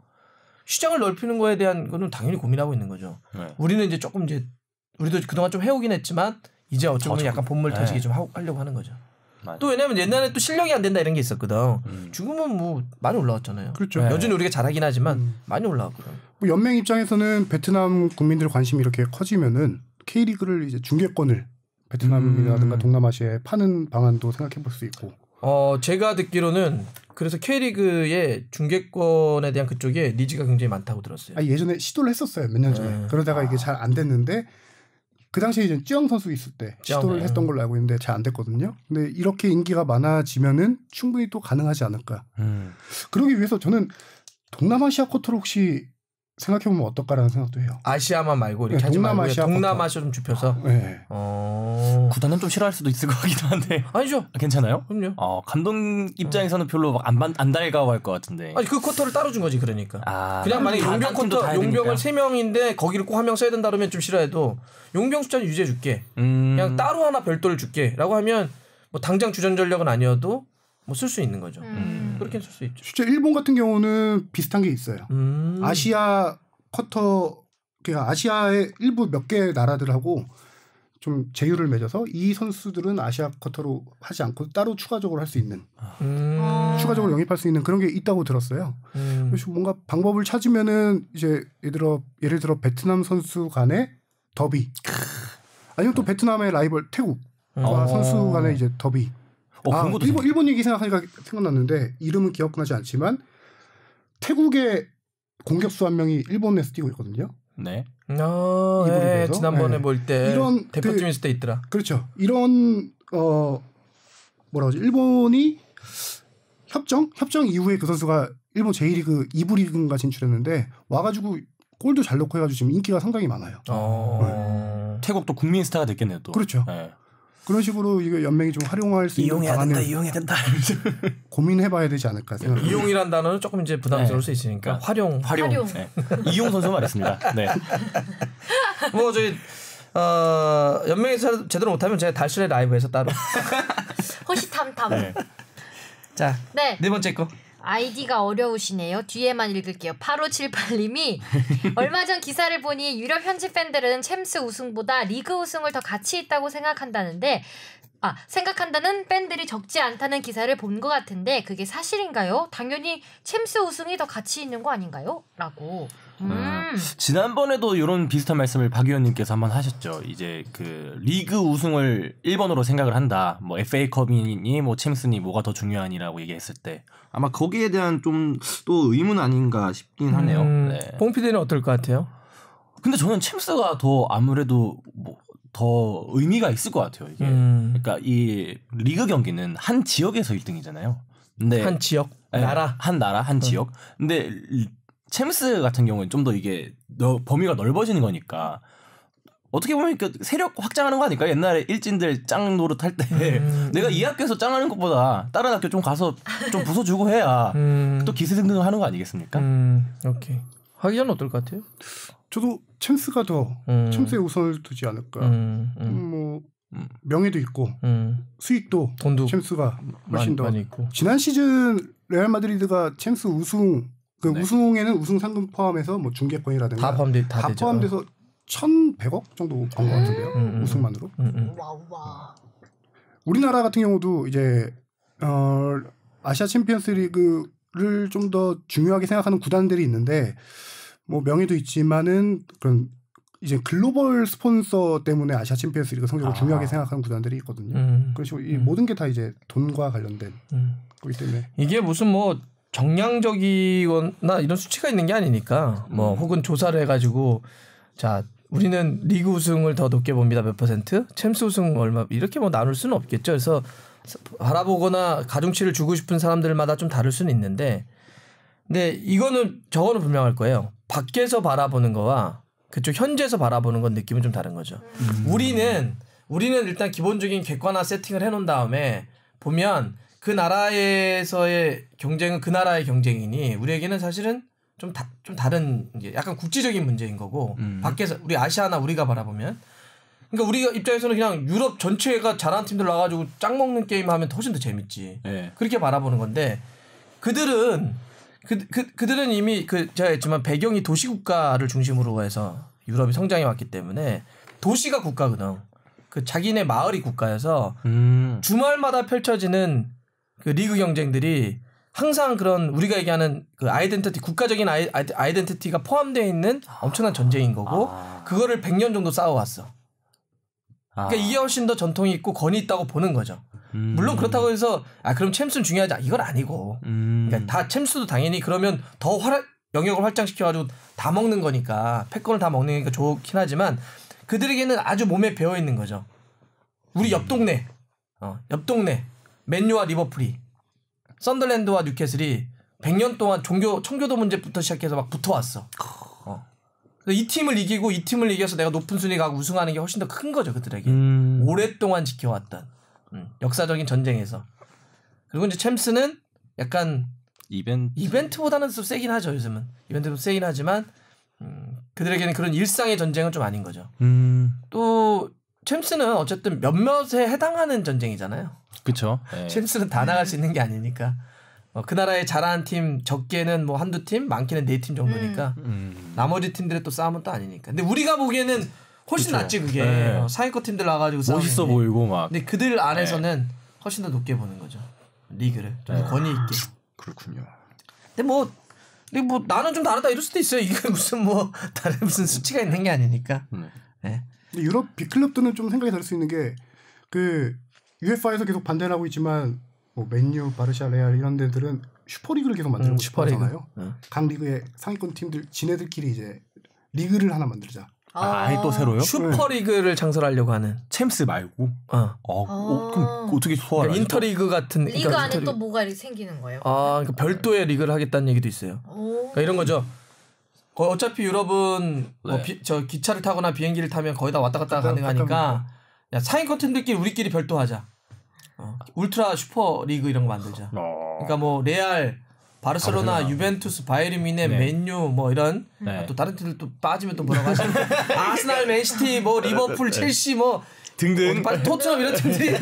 시장을 넓히는 거에 대한 거는 당연히 고민하고 있는 거죠. 우리는 이제 조금 우리도 그동안 좀 해오긴 했지만 이제 어쩌면 약간 본물 터지기 좀 하려고 하는 거죠. 맞아. 또 왜냐면 옛날에 또 실력이 안 된다 이런 게 있었거든. 지금은 뭐 많이 올라왔잖아요. 그렇죠. 여전히 우리가 잘하긴 하지만 많이 올라왔거든. 뭐 연맹 입장에서는 베트남 국민들 관심이 이렇게 커지면은 K리그를 이제 중계권을 베트남이라든가 동남아시아에 파는 방안도 생각해 볼 수 있고. 제가 듣기로는 그래서 K리그의 중계권에 대한 그쪽에 니즈가 굉장히 많다고 들었어요. 예전에 시도를 했었어요. 몇 년 전에. 그러다가 이게 잘 안 됐는데 그 당시에 이제 쯔영 선수 있을 때 시도를 했던 걸로 알고 있는데 잘 안 됐거든요. 근데 이렇게 인기가 많아지면은 충분히 또 가능하지 않을까. 그러기 위해서 저는 동남아시아 쿼터를 혹시 생각해보면 어떨까라는 생각도 해요. 아시아만 말고 이렇게 하지 말고 동남아시아 좀 좁혀서. 네. 구단은 좀 싫어할 수도 있을 것 같기도 한데. 아니죠. 괜찮아요? 그럼요. 감독 입장에서는 별로 막 안 달가워할 것 같은데. 아니 그 쿼터를 따로 준 거지 그러니까. 그냥 만약에 용병 쿼터 용병을 3명인데 거기를 꼭 한 명 써야 된다 그러면 좀 싫어해도 용병 숫자는 유지해 줄게. 그냥 따로 하나 별도를 줄게라고 하면 뭐 당장 주전 전력은 아니어도 뭐 쓸 수 있는 거죠. 그렇게 쓸 수 있죠. 실제 일본 같은 경우는 비슷한 게 있어요. 아시아 쿼터, 그러니까 아시아의 일부 몇 개 나라들하고 좀 제휴를 맺어서 이 선수들은 아시아 쿼터로 하지 않고 따로 추가적으로 할 수 있는, 추가적으로 영입할 수 있는 그런 게 있다고 들었어요. 그래서 뭔가 방법을 찾으면은 이제 예를 들어 베트남 선수 간의 더비, 아니면 또 베트남의 라이벌 태국과 선수 간의 이제 더비. 일본 얘기 생각하니까 생각났는데 이름은 기억나지 않지만 태국의 공격수 한 명이 일본에서 뛰고 있거든요. 네. 지난번에 볼 때 이런 대표팀 있을 때 있더라. 그렇죠. 이런 뭐라고 하지? 일본이 협정 이후에 그 선수가 일본 제1리그 2부 리그인가 진출했는데 와가지고 골도 잘 넣고 해가지고 지금 인기가 상당히 많아요. 태국도 국민 스타가 됐겠네요 또. 그렇죠. 네. 그런 식으로 이게 연맹이 좀 활용할 수 있는 방안을 이용해야 된다. 고민해봐야 되지 않을까 생각합니다. 이용이란 단어는 조금 이제 부담스러울 수 있으니까 활용. 네. 이용 선수 말했습니다. 네. 뭐 저희 연맹에서 제대로 못하면 제가 달순의 라이브에서 따로. 호시탐탐. 네. 자, 네 번째 거. 아이디가 어려우시네요. 뒤에만 읽을게요. 8578님이 얼마 전 기사를 보니 유럽 현지 팬들은 챔스 우승보다 리그 우승을 더 가치 있다고 생각한다는 팬들이 적지 않다는 기사를 본 것 같은데 그게 사실인가요? 당연히 챔스 우승이 더 가치 있는 거 아닌가요? 라고. 지난번에도 이런 비슷한 말씀을 박 의원님께서 한번 하셨죠. 이제 그 리그 우승을 1번으로 생각을 한다. 뭐 FA컵이니 뭐 챔스니 뭐가 더 중요하니라고 얘기했을 때 아마 거기에 대한 좀 또 의문 아닌가 싶긴 하네요. 네. 봉 PD는 어떨 것 같아요? 근데 저는 챔스가 더 아무래도 더 의미가 있을 것 같아요. 이게 그러니까 이 리그 경기는 한 지역에서 1등이잖아요. 근데 한 지역, 나라, 한 지역. 근데 챔스 같은 경우는 좀 더 이게 범위가 넓어지는 거니까 어떻게 보면 세력 확장하는 거 아닐까? 옛날에 일진들 짱 노릇할 때 내가 이 학교에서 짱하는 것보다 다른 학교 좀 가서 좀 부숴주고 해야 또 기세등등하는 거 아니겠습니까? 오케이. 하기자는 어떨 것 같아요? 저도 챔스가 더 챔스에 우선을 두지 않을까. 뭐 명예도 있고 수익도 돈도 챔스가 훨씬 더 많이 있고. 지난 시즌 레알 마드리드가 챔스 우승 우승에는 우승 상금 포함해서 뭐 중계권이라든가 다 포함돼서 1,100억 정도 번 것 같은데요. 우승만으로. 와. 우리나라 같은 경우도 이제 아시아 챔피언스 리그를 좀 더 중요하게 생각하는 구단들이 있는데 뭐 명예도 있지만은 그런 이제 글로벌 스폰서 때문에 아시아 챔피언스 리그 성적을 중요하게 생각하는 구단들이 있거든요. 그런 식으로 이 모든 게 다 이제 돈과 관련된 거기 때문에 이게 무슨 뭐 정량적이거나 이런 수치가 있는 게 아니니까 뭐 혹은 조사를 해가지고 자 우리는 리그 우승을 더 높게 봅니다 몇 %, 챔스 우승 얼마 이렇게 뭐 나눌 수는 없겠죠. 그래서 바라보거나 가중치를 주고 싶은 사람들마다 좀 다를 수는 있는데, 근데 저거는 분명할 거예요. 밖에서 바라보는 거와 그쪽 현지에서 바라보는 건 느낌은 좀 다른 거죠. 우리는 일단 기본적인 객관화 세팅을 해놓은 다음에 보면 그 나라에서의 경쟁은 그 나라의 경쟁이니 우리에게는 사실은 좀 다른 이제 약간 국지적인 문제인 거고 밖에서 우리 아시아나 우리가 바라보면 그러니까 우리가 입장에서는 그냥 유럽 전체가 잘하는 팀들 나가지고 짱 먹는 게임 하면 훨씬 더 재밌지. 네. 그렇게 바라보는 건데 그들은 이미 제가 했지만 배경이 도시국가를 중심으로 해서 유럽이 성장해 왔기 때문에 도시가 국가거든. 그 자기네 마을이 국가여서 주말마다 펼쳐지는 그 리그 경쟁들이 항상 그런 우리가 얘기하는 그 아이덴티티 국가적인 아이덴티티가 포함되어 있는 엄청난 전쟁인 거고 그거를 100년 정도 싸워왔어. 그러니까 이게 훨씬 더 전통이 있고 권위 있다고 보는 거죠. 물론 그렇다고 해서 그럼 챔스는 중요하지 이건 아니고. 그러니까 다 챔스도 당연히 그러면 더 영역을 활장시켜가지고 다 먹는 거니까 패권을 다 먹는 거니까 좋긴 하지만 그들에게는 아주 몸에 배어 있는 거죠. 우리 옆 동네 맨유와 리버풀이 썬더랜드와 뉴캐슬이 100년 동안 청교도 문제부터 시작해서 막 붙어왔어. 이 팀을 이기고 이 팀을 이겨서 내가 높은 순위 가고 우승하는 게 훨씬 더 큰 거죠 그들에게. 오랫동안 지켜왔던 역사적인 전쟁에서. 그리고 이제 챔스는 약간 이벤트보다는 좀 세긴 하죠 요즘은. 이벤트도 세긴 하지만 그들에게는 그런 일상의 전쟁은 좀 아닌 거죠. 또 챔스는 어쨌든 몇몇에 해당하는 전쟁이잖아요. 그렇죠. 챔스는 다 나갈 수 있는 게 아니니까. 그 나라의 잘하는 팀 적게는 뭐 한두 팀, 많게는 4팀 정도니까 나머지 팀들의 또 싸움은 또 아니니까. 근데 우리가 보기에는 훨씬 낫지 그게. 상위권 팀들 나가지고 싸우는 멋있어 보이고 막. 근데 그들 안에서는 훨씬 더 높게 보는 거죠. 리그를 좀 권위 있게. 그렇군요. 근데 뭐 나는 좀 다르다 이럴 수도 있어요. 이게 무슨 다른 무슨 수치가 있는 게 아니니까. 네. 유럽 빅클럽들은 좀 생각이 다를 수 있는 게 그 UEFA에서 계속 반대를 하고 있지만 뭐 맨유, 바르샤, 레알 이런 데들은 슈퍼리그를 계속 만들고 싶어하잖아요. 각 리그의 상위권 팀들 지네들끼리 이제 리그를 하나 만들자. 아예 또 새로요? 슈퍼리그를 창설하려고 하는. 챔스 말고. 그럼 어떻게 소화를? 그러니까 인터리그 같은. 리그 안에 또 뭐가 생기는 거예요? 그러니까 별도의 리그를 하겠다는 얘기도 있어요. 그러니까 이런 거죠. 어차피 유럽은 저 기차를 타거나 비행기를 타면 거의 다 왔다 갔다 가능하니까 야 상위권 팀들끼리 우리끼리 별도 하자. 울트라 슈퍼 리그 이런 거 만들자. 그러니까 뭐 레알, 바르셀로나, 유벤투스, 바이에른 뮌헨, 맨유 뭐 이런 또 다른 팀들 또 빠지면 또 뭐라고 하시는 아스날, 맨시티, 뭐 리버풀, 첼시 뭐 등등 토트넘 이런 팀들이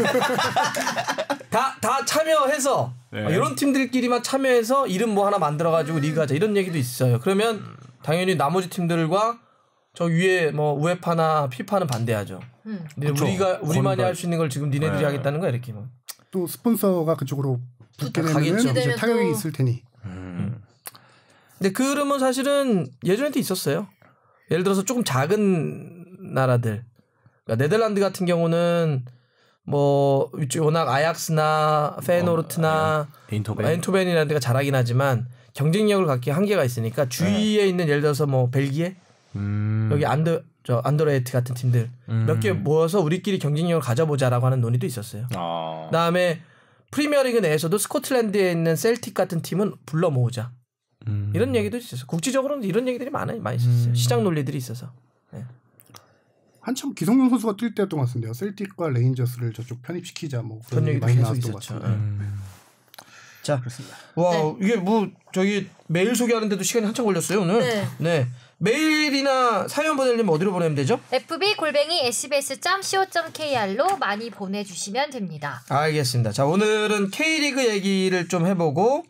다 참여해서 이런 팀들끼리만 참여해서 이름 뭐 하나 만들어가지고 리그하자 이런 얘기도 있어요. 그러면 당연히 나머지 팀들과 저 위에 뭐 우에파나 피파는 반대하죠. 근데 우리만이 할 수 있는 걸 지금 니네들이 하겠다는 거야 이렇게 뭐. 또 스폰서가 그쪽으로 붙게 되면 이제 타격이 있을 테니. 근데 그 흐름은 사실은 예전에도 있었어요. 예를 들어서 조금 작은 나라들, 그러니까 네덜란드 같은 경우는 뭐 워낙 아약스나 페노르트나 에인토벤이라는 데가 잘하긴 하지만 경쟁력을 갖기 한계가 있으니까 주위에 있는 예를 들어서 뭐 벨기에 여기 안더레이트 같은 팀들 몇 개 모여서 우리끼리 경쟁력을 가져보자라고 하는 논의도 있었어요. 그다음에 프리미어리그 내에서도 스코틀랜드에 있는 셀틱 같은 팀은 불러 모으자. 이런 얘기도 있었어요. 국지적으로는 이런 얘기들이 많이 있었어요. 시장 논리들이 있어서. 네. 한참 기성용 선수가 뛸 때였던 것 같은데요. 셀틱과 레인저스를 저쪽 편입시키자 뭐 그런 얘기 많이 나왔던 것 같은데. 자, 그렇습니다. 와 이게 뭐 저기 메일 소개하는데도 시간이 한참 걸렸어요 오늘. 네. 메일이나 사연 보내려면 어디로 보내면 되죠? fb@sbs.co.kr로 많이 보내주시면 됩니다. 알겠습니다. 자 오늘은 K리그 얘기를 좀 해보고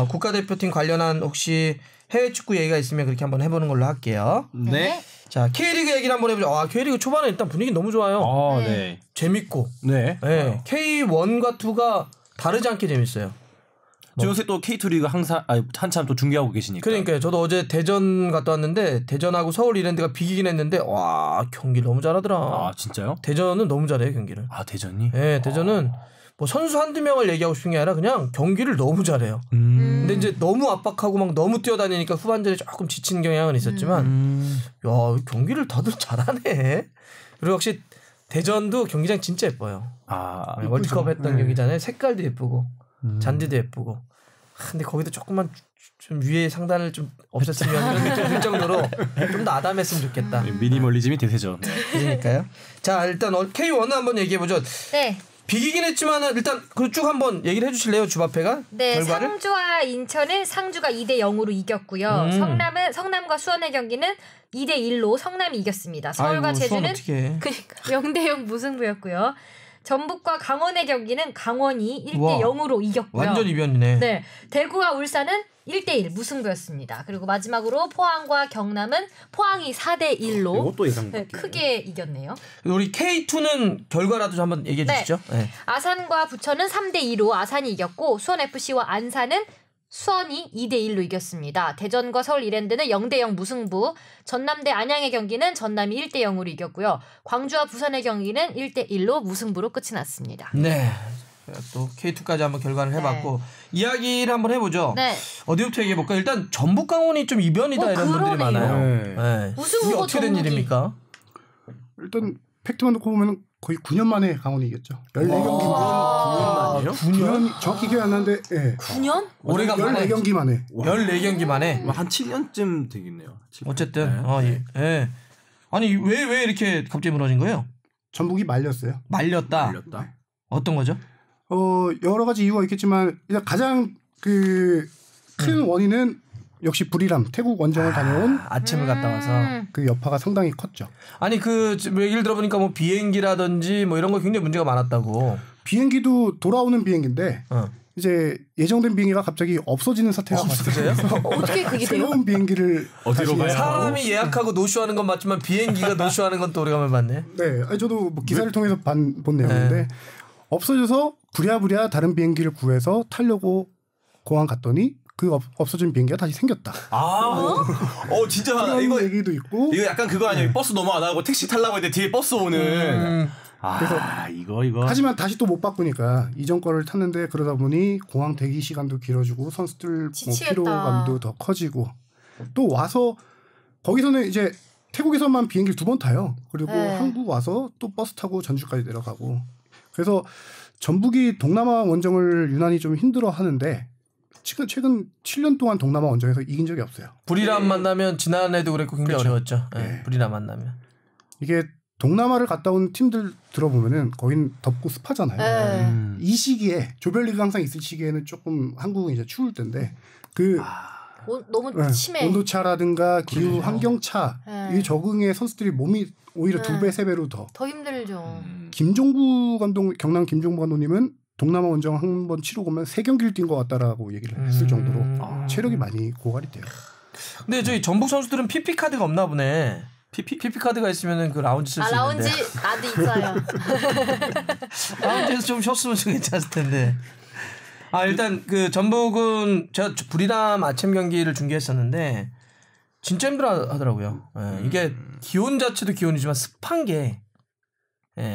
국가대표팀 관련한 혹시 해외 축구 얘기가 있으면 그렇게 한번 해보는 걸로 할게요. 네. 자 K리그 얘기를 한번 해보죠. K리그 초반에 일단 분위기 너무 좋아요. 네. 재밌고. 네. K1과 2가 다르지 않게 재밌어요. 요새 또 K2 리그 한참 또 중계하고 계시니까. 그러니까요. 저도 어제 대전 갔다 왔는데 대전하고 서울 이랜드가 비기긴 했는데 와 경기 너무 잘하더라. 진짜요? 대전은 너무 잘해요 경기를. 대전이? 네, 대전은 뭐 선수 한두 명을 얘기하고 싶은 게 아니라 그냥 경기를 너무 잘해요. 근데 이제 너무 압박하고 막 너무 뛰어다니니까 후반전에 조금 지치는 경향은 있었지만 야 경기를 다들 잘하네. 그리고 역시 대전도 경기장 진짜 예뻐요. 월드컵 했던 경기잖아요. 색깔도 예쁘고 잔디도 예쁘고. 근데 거기도 조금만 좀 위에 상단을 좀 없앴으면 이런 느낌이 들 정도로 좀 더 아담했으면 좋겠다. 미니멀리즘이 대세죠. 그러니까요. 자 일단 K1 한번 얘기해보죠. 네. 비기긴 했지만은 일단 쭉 한번 얘기를 해주실래요, 주바페가? 네, 결과를? 상주와 인천은 상주가 2대0으로 이겼고요. 성남과 수원의 경기는 2대1로 성남이 이겼습니다. 서울과 제주는 그러니까 0대0 무승부였고요. 전북과 강원의 경기는 강원이 1대0으로 이겼고요. 완전 이변이네. 네, 대구와 울산은 1대1 무승부였습니다. 그리고 마지막으로 포항과 경남은 포항이 4대1로 이것도 예상 네, 크게 이겼네요. 우리 K2는 결과라도 좀 한번 얘기해 주시죠. 네. 아산과 부천은 3대2로 아산이 이겼고 수원FC와 안산은 수원이 2대1로 이겼습니다. 대전과 서울 이랜드는 0대0 무승부, 전남대 안양의 경기는 전남이 1대0으로 이겼고요. 광주와 부산의 경기는 1대1로 무승부로 끝이 났습니다. 네. 또 K2까지 한번 결과를 해봤고 이야기를 한번 해보죠. 네. 어디부터 얘기해볼까? 일단 전북 강원이 좀 이변이다 이런 분들이 많아요. 네. 우승 이게 후보 어떻게 된 전북이. 일입니까? 일단 팩트만 놓고 보면 거의 9년 만에 강원이 이겼죠. 14경기 만이요? 9년 정확히 기억 안 나는데 9년? 오래간만에 14경기 만에 14경기 만에 한 7년쯤 되겠네요. 어쨌든 예. 아니 왜 이렇게 갑자기 무너진 거예요? 전북이 말렸어요. 말렸다. 어떤 거죠? 여러 가지 이유가 있겠지만 일단 가장 큰 원인은 역시 불이람 태국 원정을 다녀온 아침을 갔다 와서 그 여파가 상당히 컸죠. 아니 얘기를 들어보니까 뭐 비행기라든지 뭐 이런 거 굉장히 문제가 많았다고. 비행기도 돌아오는 비행기인데 이제 예정된 비행기가 갑자기 없어지는 사태가 없어져요? 어떻게 그게 돼요? 새로운 비행기를 어디로 가요? 사람이 예약하고 노쇼하는 건 맞지만 비행기가 노쇼하는 건 또 오래간만에 봤네. 네, 아니, 저도 뭐 기사를 통해서 본 내용인데 없어져서 부랴부랴 다른 비행기를 구해서 타려고 공항 갔더니 그 없어진 비행기가 다시 생겼다. 진짜 그런 이거 얘기도 있고. 이거 약간 그거 아니에요? 버스 넘어 안 하고 택시 타려고 했는데 뒤에 버스 오는. 그래서 이거. 하지만 다시 또 못 바꾸니까 이전 거를 탔는데 그러다 보니 공항 대기 시간도 길어지고 선수들 뭐 지치겠다. 피로감도 더 커지고 또 와서 거기서는 이제 태국에서만 비행기를 2번 타요. 그리고 한국 와서 또 버스 타고 전주까지 내려가고 그래서 전북이 동남아 원정을 유난히 좀 힘들어 하는데 최근 7년 동안 동남아 원정에서 이긴 적이 없어요. 불이람 만나면 지난해도 그랬고 굉장히 그렇죠. 어려웠죠. 네. 불이람 만나면. 이게 동남아를 갔다 온 팀들 들어보면은 거긴 덥고 습하잖아요. 이 시기에 조별리그 항상 있을 시기에는 조금 한국은 이제 추울 텐데 너무 심해. 온도차라든가 기후 환경차 이 적응에 선수들이 몸이 오히려 2배 3배로 더 힘들죠. 김종부 감독 경남 김종부 감독님은 동남아 원정 한 번 치르고 오면 3경기를 뛴 것 같다라고 얘기를 했을 정도로 체력이 많이 고갈이 돼요. 근데 저희 전북 선수들은 PP 카드가 없나 보네. PP 카드가 있으면은 그 라운지 쓸 수 있는데. 라운지 나도 있어요. 라운지에서 좀 쉬었으면 좀 괜찮을 텐데. 일단 그 전북은 제가 불이람 아침 경기를 중계했었는데 진짜 힘들어 하더라고요. 이게 기온 자체도 기온이지만 습한 게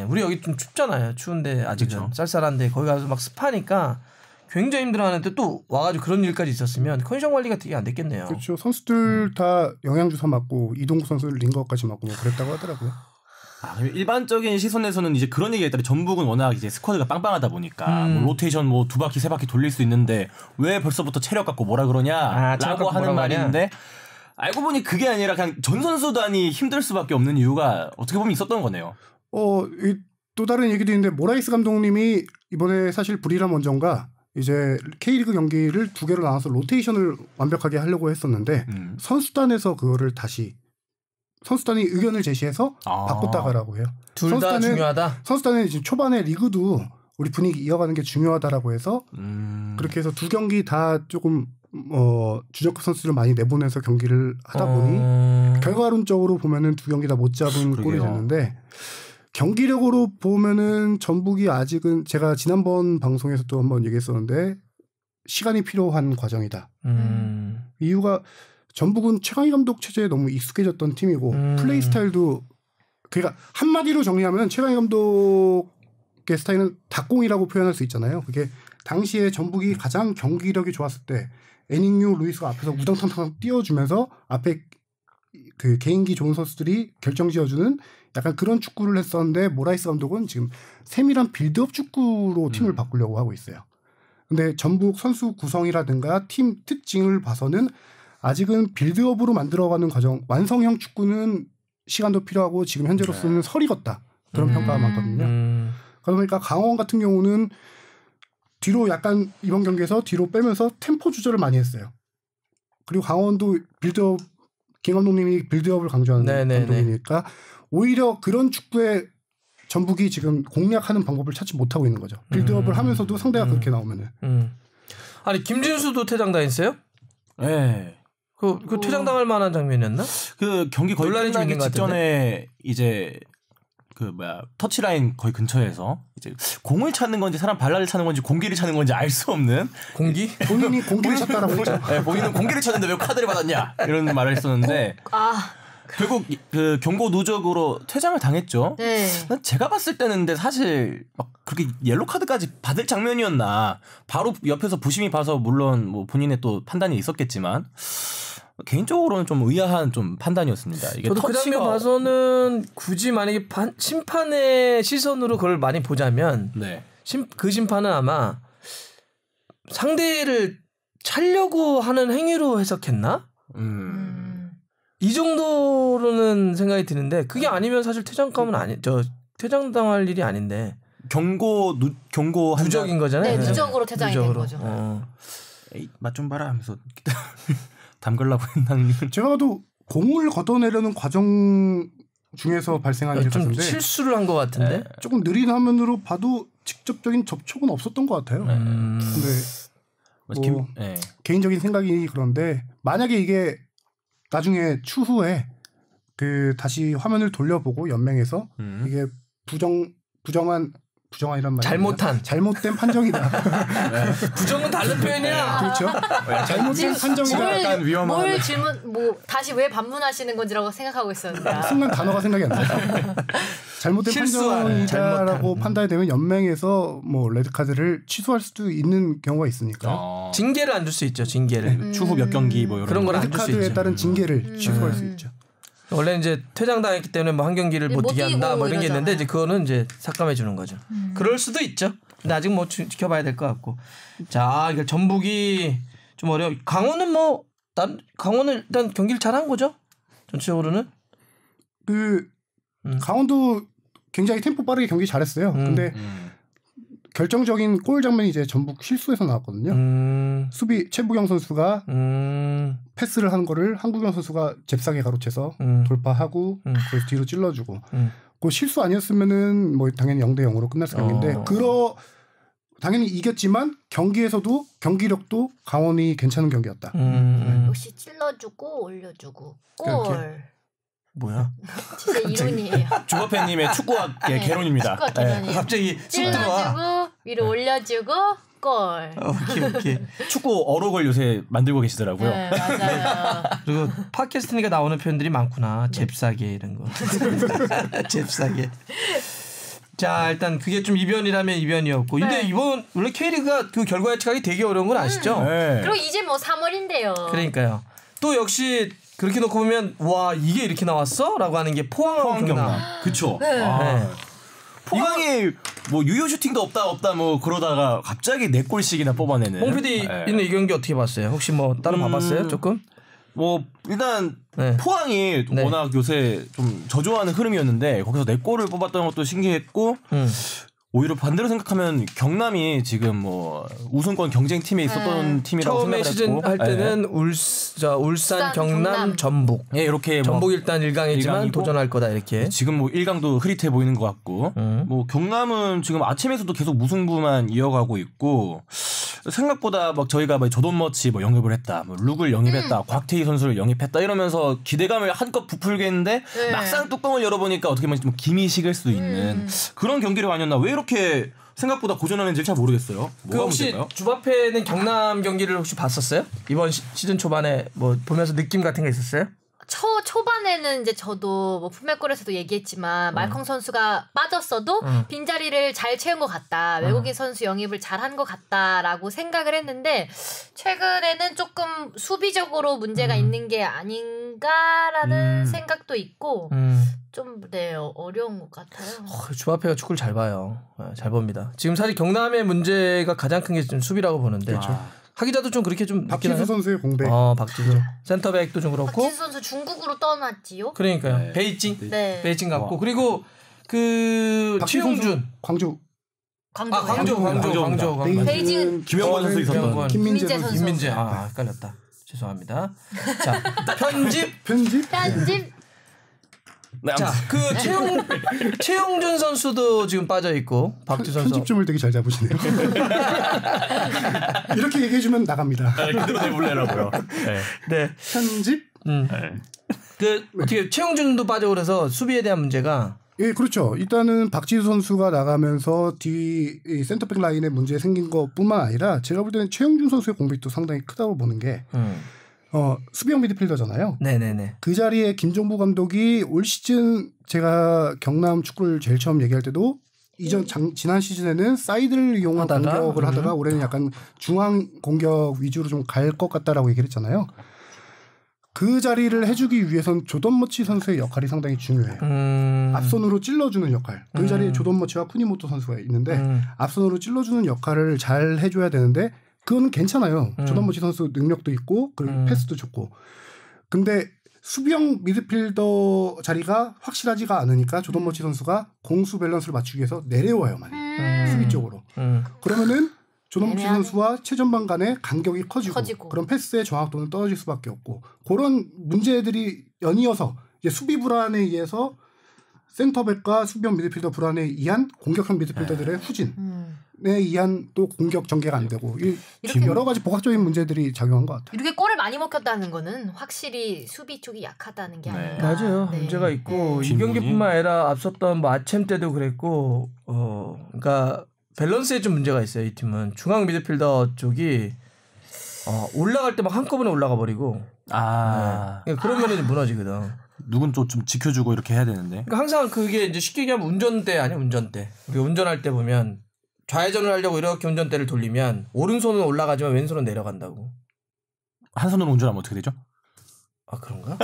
우리 여기 좀 춥잖아요. 추운데 아직은 그쵸. 쌀쌀한데 거기 가서 막 습하니까 굉장히 힘들어하는데 또 와가지고 그런 일까지 있었으면 컨디션 관리가 되게 안 됐겠네요. 그렇죠. 선수들 다 영양주사 맞고 이동국 선수 링거까지 맞고 뭐 그랬다고 하더라고요. 일반적인 시선에서는 이제 그런 얘기가 있더라고요. 전북은 워낙 이제 스쿼드가 빵빵하다 보니까 뭐 로테이션 뭐 2바퀴 3바퀴 돌릴 수 있는데 왜 벌써부터 체력 갖고 뭐라 그러냐 라고 하는 말이 있는데 알고 보니 그게 아니라 그냥 전 선수단이 힘들 수밖에 없는 이유가 어떻게 보면 있었던 거네요. 또 다른 얘기도 있는데 모라이스 감독님이 이번에 사실 불이람 원정과 이제 K리그 경기를 2개로 나눠서 로테이션을 완벽하게 하려고 했었는데 선수단에서 그거를 다시 선수단이 의견을 제시해서 바꿨다가라고 해요. 둘 다 중요하다. 선수단은 지금 초반에 리그도 우리 분위기 이어가는 게 중요하다라고 해서 그렇게 해서 2경기 다 조금 주력급 선수들을 많이 내보내서 경기를 하다 보니 결과론적으로 보면은 2경기 다 못 잡은 꼴이 됐는데 경기력으로 보면은 전북이 아직은 제가 지난번 방송에서 또 한번 얘기했었는데 시간이 필요한 과정이다. 이유가 전북은 최강희 감독 체제에 너무 익숙해졌던 팀이고 플레이 스타일도 그러니까 한마디로 정리하면 최강희 감독의 스타일은 닭공이라고 표현할 수 있잖아요. 그게 당시에 전북이 가장 경기력이 좋았을 때 애닝유 루이스가 앞에서 우당탕탕 띄워주면서 앞에 그 개인기 좋은 선수들이 결정지어주는 약간 그런 축구를 했었는데 모라이스 감독은 지금 세밀한 빌드업 축구로 팀을 바꾸려고 하고 있어요. 근데 전북 선수 구성이라든가 팀 특징을 봐서는 아직은 빌드업으로 만들어가는 과정, 완성형 축구는 시간도 필요하고 지금 현재로서는 설익었다. 그런 평가가 많거든요. 그러다 보니까 강원 같은 경우는 뒤로 약간 이번 경기에서 뒤로 빼면서 템포 조절을 많이 했어요. 그리고 강원도 빌드업, 김 감독님이 빌드업을 강조하는 감독이니까 오히려 그런 축구에 전북이 지금 공략하는 방법을 찾지 못하고 있는 거죠. 빌드업을 하면서도 상대가 그렇게 나오면은. 아니 김진수도 퇴장 당했어요? 네. 그 퇴장당할 만한 장면이었나? 그 경기 거의 논란이 좀 끝나기 있는 것 직전에 이제 그 터치라인 거의 근처에서 이제 공을 찾는 건지 사람 발라를 찾는 건지 공기를 찾는 건지 알 수 없는 공기? 본인이 공기를 찾다라고 했죠. 네, 본인은 공기를 찾는데 왜 카드를 받았냐 이런 말을 했었는데 결국 그 경고 누적으로 퇴장을 당했죠. 네. 제가 봤을 때는 근데 사실 막 그렇게 옐로 카드까지 받을 장면이었나 바로 옆에서 부심이 봐서 물론 뭐 본인의 또 판단이 있었겠지만 개인적으로는 좀 의아한 좀 판단이었습니다. 이게 저도 그 장면 봐서는 굳이 만약에 심판의 시선으로 그걸 많이 보자면 네. 그 심판은 아마 상대를 차려고 하는 행위로 해석했나? 이 정도로는 생각이 드는데 그게 아니면 사실 퇴장감은 퇴장당할 일이 아닌데 경고 누적인 거잖아요. 네, 누적으로 퇴장이 된 거죠. 맛 좀 봐라 하면서 담글라고 했나는 제가 봐도 공을 걷어내려는 과정 중에서 발생한 일 좀 같은데 실수를 한 것 같은데 네. 조금 느린 화면으로 봐도 직접적인 접촉은 없었던 것 같아요. 근데 뭐 네. 개인적인 생각이 그런데 만약에 이게 나중에 추후에 그 다시 화면을 돌려보고 연맹에서 이게 부정한이란 말이 잘못된 판정이다. 네. 부정은 다른 표현이야. 그렇죠. 잘못된 판정이다. 약간 위험한. 뭘 질문 다시 왜 반문하시는 건지라고 생각하고 있었는데 순간 단어가 생각이 안 나요. 잘못된 판정이다라고 판단이 되면 연맹에서 뭐 레드 카드를 취소할 수도 있는 경우가 있으니까. 징계를 안 줄 수 있죠. 징계를 추후 몇 경기 뭐 이런 그런 걸 안 줄 수 있죠. 레드 카드에 따른 징계를 취소할 수 있죠. 원래 이제 퇴장당했기 때문에 뭐 한 경기를 못 뛰게 한다 뭐 이런 게 있는데 이제 그거는 이제 삭감해 주는 거죠. 그럴 수도 있죠. 근데 아직 뭐 지켜봐야 될 것 같고. 자, 이게 전북이 좀 어려워. 강원은 강원은 일단 경기를 잘한 거죠. 전체적으로는. 강원도 굉장히 템포 빠르게 경기 잘했어요. 근데 결정적인 골 장면이 이제 전북 실수에서 나왔거든요. 수비 최부경 선수가 패스를 한 거를 한국영 선수가 잽싸게 가로채서 돌파하고 그래서 뒤로 찔러주고 그 실수 아니었으면은 뭐 당연히 0대0으로 끝났을 경기인데 당연히 이겼지만 경기에서도 경기력도 강원이 괜찮은 경기였다. 역시 찔러주고 올려주고 골. 뭐야? 진짜 이론이에요. 주바페님의 축구학의 개론입니다. 축구학 개론이에요. 갑자기 찔러주고 위로 올려주고 골. 오케이. 축구 어록을 요새 만들고 계시더라고요. 네, 맞아요. 그리고 팟캐스트니까 나오는 표현들이 많구나. 잽싸게 이런 거. 잽싸게. 자, 일단 그게 좀 이변이라면 이변이었고. 근데 이번 원래 K리그가 그 결과 예측하기 되게 어려운 건 아시죠? 네. 그리고 이제 뭐 3월인데요. 그러니까요. 또 역시 그렇게 놓고 보면 와 이게 이렇게 나왔어? 라고 하는 게 포항하고 경남. 그쵸. 네. 포항이 뭐 유효 슈팅도 없다 뭐 그러다가 갑자기 4골씩이나 뽑아내는. 홍 PD는 이 경기 어떻게 봤어요? 혹시 뭐 따로 봐봤어요? 조금? 뭐 일단 포항이 워낙 요새 좀 저조하는 흐름이었는데 거기서 4골을 뽑았던 것도 신기했고 오히려 반대로 생각하면 경남이 지금 뭐 우승권 경쟁팀에 있었던 팀이라고 처음에 생각을 했고 시즌 할 때는 울산, 경남, 전북. 이렇게 전북 일단 1강이지만 도전할 거다 이렇게. 지금 뭐 1강도 흐릿해 보이는 것 같고 뭐 경남은 지금 아침에서도 계속 무승부만 이어가고 있고 생각보다 막 저희가 뭐 조던머치 뭐 영입을 했다, 뭐 룩을 영입했다, 곽태희 선수를 영입했다 이러면서 기대감을 한껏 부풀겠는데 막상 뚜껑을 열어보니까 어떻게 보면 좀 김이 식을 수 있는 그런 경기를 아니었나. 왜 이렇게 생각보다 고전하는지 잘 모르겠어요. 그 혹시 주바페는 경남 경기를 혹시 봤었어요? 이번 시즌 초반에 뭐 보면서 느낌 같은 게 있었어요? 초반에는 이제 저도 뭐 품맥골에서도 얘기했지만 말컹 선수가 빠졌어도 빈자리를 잘 채운 것 같다. 외국인 선수 영입을 잘한 것 같다라고 생각을 했는데 최근에는 조금 수비적으로 문제가 있는 게 아닌가라는 생각도 있고 좀 어려운 것 같아요. 주바페가 축구를 잘 봐요. 잘 봅니다. 지금 사실 경남의 문제가 가장 큰 게 좀 수비라고 보는데 하기자도 좀 그렇게 좀 박지수 선수의 공백. 박지수 센터백도 좀 그렇고. 박지수 선수 중국으로 떠났지요? 그러니까요. 베이징 같고 그리고 그 최용준 광주. 베이징은 김영권 선수 있었던 김민재 선수. 김민재 헷갈렸다. 죄송합니다. 자 편집. 자, 그 최용준 선수도 지금 빠져 있고 박지 선수 편집점을 되게 잘 잡으시네요. 이렇게 얘기해주면 나갑니다. 그대로 내볼래라고요. 네. 편집? 그 어떻게 최용준도 빠져 그래서 수비에 대한 문제가 예, 그렇죠. 일단은 박지수 선수가 나가면서 뒤 센터백 라인에 문제 생긴 것뿐만 아니라 제가 볼 때는 최용준 선수의 공백도 상당히 크다고 보는 게 수비형 미드필더잖아요. 네네네. 그 자리에 김종부 감독이 올 시즌 제가 경남 축구를 제일 처음 얘기할 때도 지난 시즌에는 사이드를 이용한 공격을 하다가 올해는 약간 중앙 공격 위주로 좀 갈 것 같다라고 얘기를 했잖아요. 그 자리를 해주기 위해선 조던 머치 선수의 역할이 상당히 중요해요. 앞선으로 찔러주는 역할. 그 자리에 조던 머치와 쿠니모토 선수가 있는데 앞선으로 찔러주는 역할을 잘 해줘야 되는데 그건 괜찮아요. 조던 머치 선수 능력도 있고 그리고 패스도 좋고. 근데 수비형 미드필더 자리가 확실하지가 않으니까 조던 머치 선수가 공수 밸런스를 맞추기 위해서 내려와요 많이. 수비 쪽으로. 그러면은 조동치 선수와 최전방 간의 간격이 커지고 그런 패스의 정확도는 떨어질 수밖에 없고 그런 문제들이 연이어서 이제 수비 불안에 의해서 센터백과 수비형 미드필더 불안에 의한 공격형 미드필더들의 후진에 의한 또 공격 전개가 안 되고 여러 가지 복합적인 문제들이 작용한 것 같아요. 이렇게 골을 많이 먹혔다는 거는 확실히 수비 쪽이 약하다는 게 아닌가. 맞아요. 네. 문제가 있고 이 경기뿐만 아니라 앞섰던 뭐 아챔 때도 그랬고 그러니까 밸런스에 좀 문제가 있어요. 이 팀은 중앙 미드필더 쪽이 올라갈 때 막 한꺼번에 올라가 버리고 네. 그러면은 무너지거든. 누군 또 좀 지켜주고 이렇게 해야 되는데. 그러니까 항상 그게 이제 쉽게 얘기하면 운전대 아니야 운전대. 그러니까 운전할 때 보면 좌회전을 하려고 이렇게 운전대를 돌리면 오른손은 올라가지만 왼손은 내려간다고. 한 손으로 운전하면 어떻게 되죠? 아 그런가?